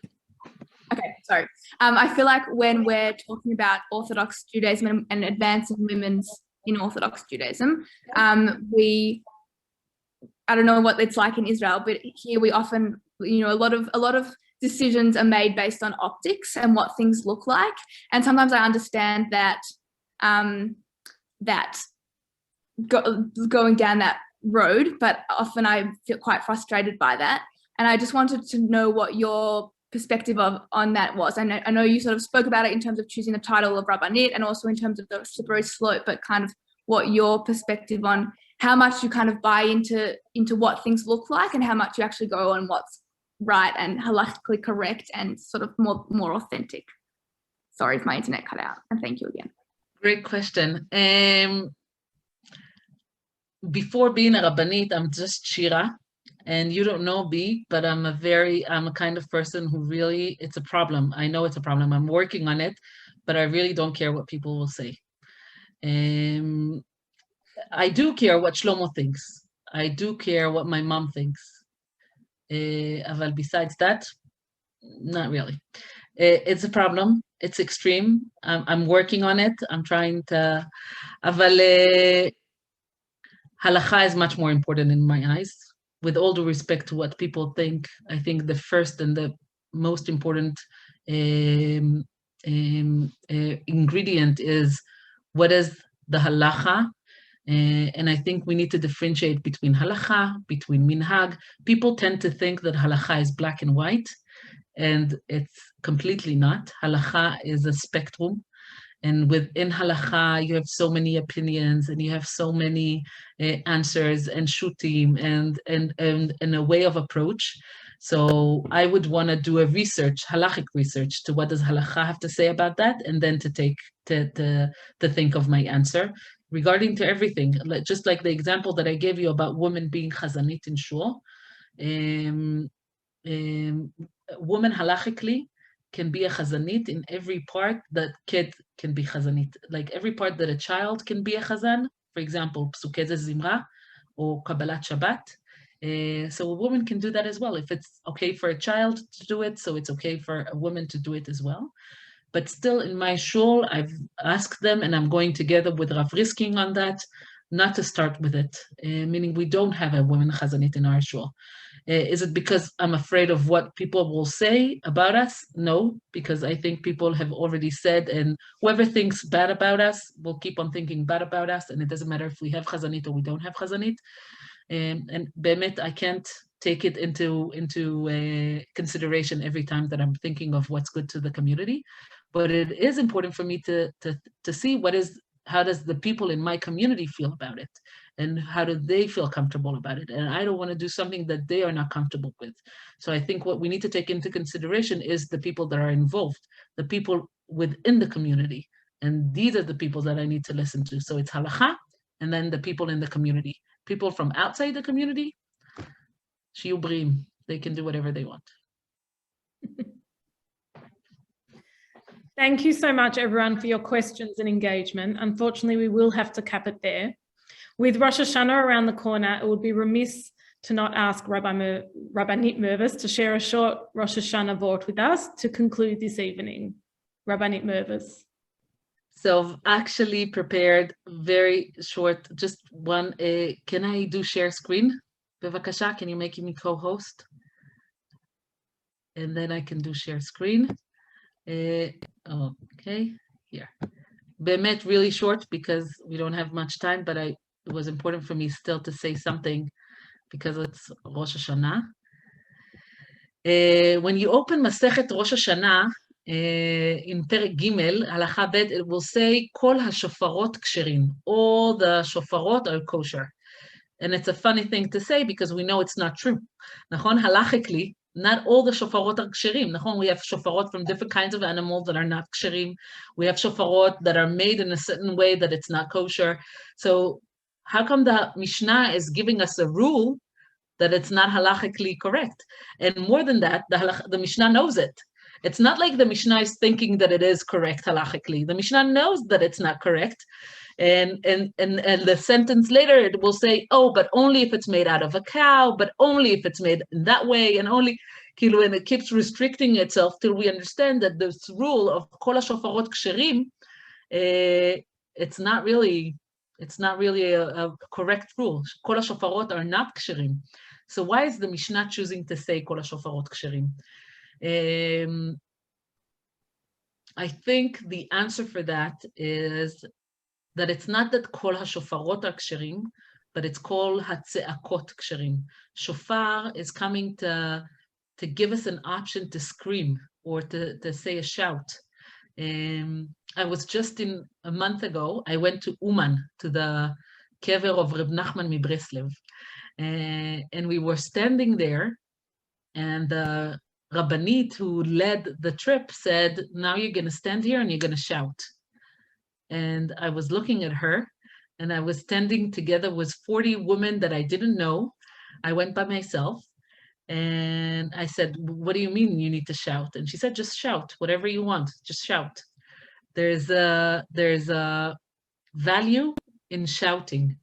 Okay, sorry. I feel like when we're talking about Orthodox Judaism and advancing women's in Orthodox Judaism, I don't know what it's like in Israel, but here we often, a lot of decisions are made based on optics and what things look like. And sometimes I understand that going down that road, but often I feel quite frustrated by that. And I just wanted to know what your perspective on that was. I know you sort of spoke about it in terms of choosing the title of Rabbanit and also in terms of the slippery slope, but kind of what your perspective on how much you kind of buy into what things look like and how much you actually go on what's right and halachically correct and sort of more authentic. Sorry if my internet cut out, and thank you again. Great question. Before being a Rabbanit, I'm just Shira. And you don't know me, but I'm a kind of person who really, it's a problem. I know it's a problem. I'm working on it, but I really don't care what people will say. I do care what Shlomo thinks. I do care what my mom thinks. But besides that, not really. It's a problem. It's extreme. I'm working on it. I'm trying to. Halacha is much more important in my eyes. With all due respect to what people think, I think the first and the most important ingredient is what is the halacha. And I think we need to differentiate between halacha, between minhag. People tend to think that halacha is black and white, and it's completely not. Halacha is a spectrum. And within halacha, you have so many opinions, and you have so many answers and shutim and a way of approach. So I would want to do a halachic research to what does halacha have to say about that, and then to think of my answer regarding to everything. Just like the example that I gave you about women being chazanit in shul, women halachically can be a chazanit in every part that kid can be chazanit. Like every part that a child can be a chazan, for example, psukei zimra or kabbalat Shabbat. So a woman can do that as well. If it's okay for a child to do it, so it's okay for a woman to do it as well. But still in my shul, I've asked them, and I'm going together with Rav Risking on that, not to start with it, meaning we don't have a woman chazanit in our shul. Is it because I'm afraid of what people will say about us? No, because I think people have already said, and whoever thinks bad about us will keep on thinking bad about us, and it doesn't matter if we have chazanit or we don't have chazanit. And bemet, I can't take it into consideration every time that I'm thinking of what's good to the community. But it is important for me to see what is does the people in my community feel about it? And how do they feel comfortable about it? And I don't want to do something that they are not comfortable with. So I think what we need to take into consideration is the people that are involved, the people within the community. And these are the people that I need to listen to. So it's halacha, and then the people in the community. People from outside the community, shiu brim, they can do whatever they want. Thank you so much, everyone, for your questions and engagement. Unfortunately, we will have to cap it there. With Rosh Hashanah around the corner, it would be remiss to not ask Rabbanit Mirvis to share a short Rosh Hashanah vort with us to conclude this evening. Rabbanit Mirvis. So I've actually prepared very short, just one. Can I do share screen? Bevakasha, can you make me co-host? And then I can do share screen. Okay, here. Bemet really short because we don't have much time, but it was important for me still to say something because it's Rosh Hashanah. When you open Masechet Rosh Hashanah, in Perek Gimel, Halacha Bet, it will say, Kol ha-shofarot ksherim. All the shofarot are kosher. And it's a funny thing to say because we know it's not true. Nachon, halachically, not all the shofarot are ksherim. Nachon, we have shofarot from different kinds of animals that are not ksherim. We have shofarot that are made in a certain way that it's not kosher. So how come the Mishnah is giving us a rule that it's not halachically correct? And more than that, the Mishnah knows it. It's not like the Mishnah is thinking that it is correct halachically. The Mishnah knows that it's not correct. And the sentence later, it will say, oh, but only if it's made out of a cow, but only if it's made in that way, and only, and it keeps restricting itself till we understand that this rule of kol ha-shofarot ksherim, it's not really a correct rule. Kol ha-shofarot are not ksherim. So why is the Mishnah choosing to say kol ha-shofarot ksherim? I think the answer for that is that it's not that kol ha-shofarot are ksherim, but it's kol ha-tzeakot ksherim. Shofar is coming to give us an option to scream or to say a shout. I was just a month ago, I went to Uman, to the kever of Reb Nachman Mibreslev, and we were standing there, and the Rabbanit who led the trip said, now you're going to stand here and you're going to shout. And I was looking at her, and I was standing together with 40 women that I didn't know. I went by myself, and I said, what do you mean you need to shout? And she said, just shout, whatever you want, just shout. There's a value in shouting.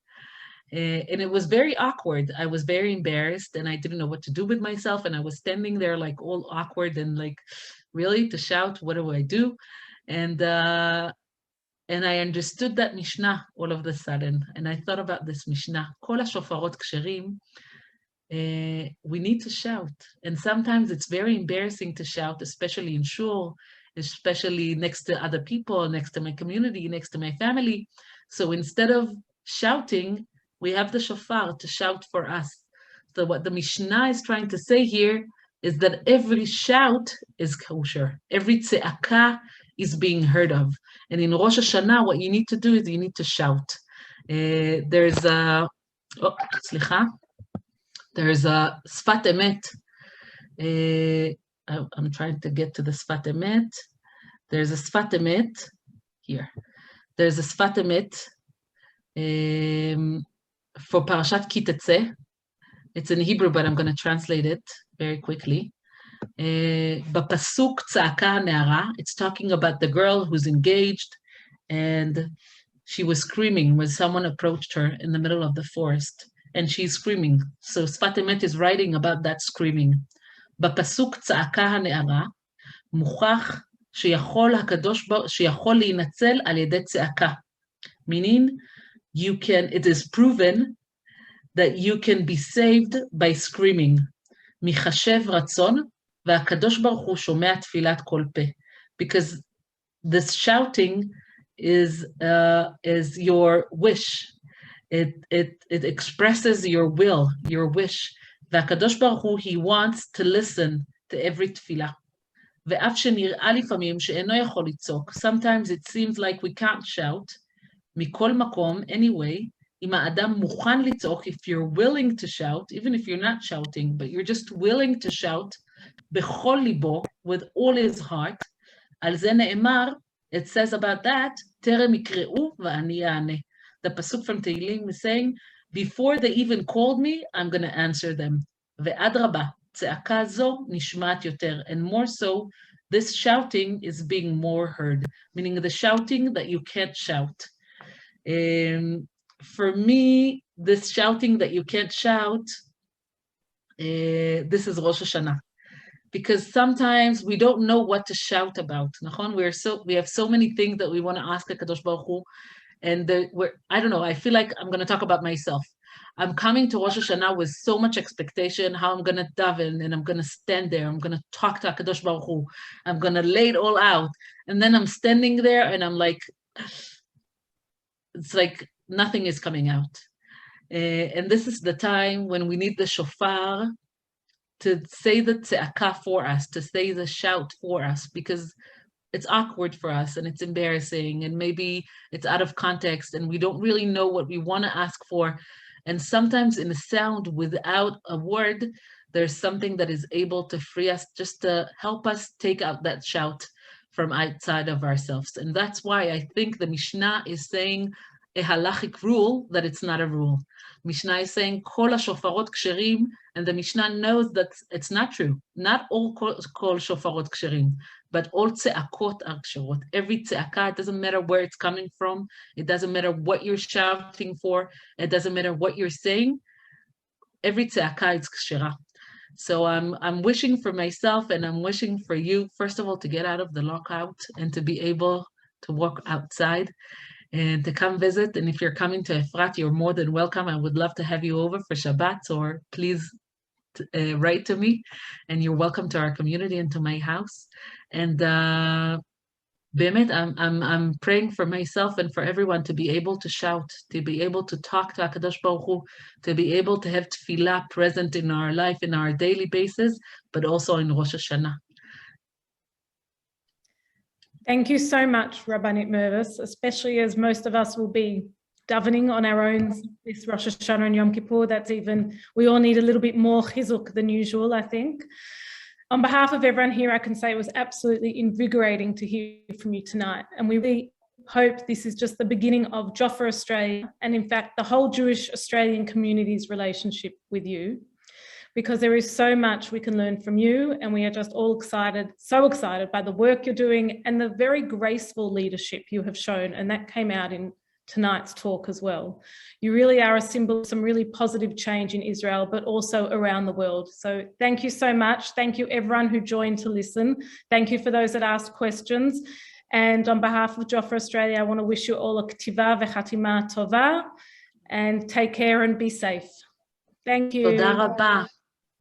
And it was very awkward. I was very embarrassed, and I didn't know what to do with myself. And I was standing there like all awkward and like, really, to shout, what do I do? And I understood that Mishnah all of a sudden. And I thought about this Mishnah. Kol ha-shofarot ksherim. We need to shout. And sometimes it's very embarrassing to shout, especially in shul, especially next to other people, next to my community, next to my family. So instead of shouting, we have the shofar to shout for us. So what the Mishnah is trying to say here is that every shout is kosher. Every tze'aka is being heard of. And in Rosh Hashanah, what you need to do is you need to shout. There's a sfat emet. I'm trying to get to the sfat emet. There's a sfat emet here. There's a sfat emet for Parashat Kitetze. It's in Hebrew, but I'm going to translate it very quickly. Bapasuk tza'aka ne'ara. It's talking about the girl who's engaged, and she was screaming when someone approached her in the middle of the forest, and she's screaming. So Sfat Emet is writing about that screaming. Bapasuk tza'aka ne'ara, muchach שיכול להינצל על ידי צעקה. Meaning, it is proven that you can be saved by screaming. מחשב רצון, והקדוש ברוך הוא שומע תפילת כל פה. Because this shouting is your wish. It expresses your will, your wish. והקדוש ברוך הוא, he wants to listen to every תפילה. ואף שנראה לפעמים שאינו יכול לצעוק. Sometimes it seems like we can't shout. מכל מקום, anyway, אם האדם מוכן לצעוק, if you're willing to shout, even if you're not shouting, but you're just willing to shout, בכל ליבו, with all his heart, על זה נאמר, it says about that, טרם יקראו ואני אענה. The pasuk from Tehillim is saying, before they even called me, I'm going to answer them. ואדרבה, צעקה זו נשמעת יותר, and more so, this shouting is being more heard, meaning the shouting that you can't shout. For me, this shouting that you can't shout, this is Rosh Hashanah. Because sometimes we don't know what to shout about. We have so many things that we want to ask HaKadosh Baruch Hu, and I don't know, I feel like I'm going to talk about myself. I'm coming to Rosh Hashanah with so much expectation, how I'm going to daven, and I'm going to stand there, I'm going to talk to HaKadosh Baruch Hu, I'm going to lay it all out, and then I'm standing there, and I'm like, it's like nothing is coming out. And this is the time when we need the shofar to say the tze'akah for us, to say the shout for us, because it's awkward for us and it's embarrassing and maybe it's out of context and we don't really know what we want to ask for. And sometimes in a sound without a word, there's something that is able to free us, just to help us take out that shout from outside of ourselves. And that's why I think the Mishnah is saying a halachic rule that it's not a rule. Mishnah is saying kol ha-shofarot ksherim, and the Mishnah knows that it's not true. Not all kol shofarot ksherim, but all tze'akot are ksherot. Every tze'akah, it doesn't matter where it's coming from, it doesn't matter what you're shouting for, it doesn't matter what you're saying, every tze'akah is kshera. So I'm wishing for myself and I'm wishing for you, first of all, to get out of the lockout and to be able to walk outside and to come visit. And if you're coming to Efrat, you're more than welcome. I would love to have you over for Shabbat, or please write to me, and you're welcome to our community and to my house. And Bemet, I'm praying for myself and for everyone to be able to shout, to be able to talk to HaKadosh Baruch Hu, to be able to have tefillah present in our life, in our daily basis, but also in Rosh Hashanah. Thank you so much, Rabbanit Mirvis, especially as most of us will be davening on our own this Rosh Hashanah and Yom Kippur. We all need a little bit more chizuk than usual, I think. On behalf of everyone here, I can say it was absolutely invigorating to hear from you tonight. And we really hope this is just the beginning of JOFA Australia, and in fact, the whole Jewish Australian community's relationship with you, because there is so much we can learn from you, and we are just all excited, so excited by the work you're doing and the very graceful leadership you have shown, and that came out in tonight's talk as well. You really are a symbol of some really positive change in Israel, but also around the world. So thank you so much. Thank you everyone who joined to listen. Thank you for those that asked questions. And on behalf of JOFA Australia, I want to wish you all a ktiva vechatima tova, and take care and be safe. Thank you. Toda rabba.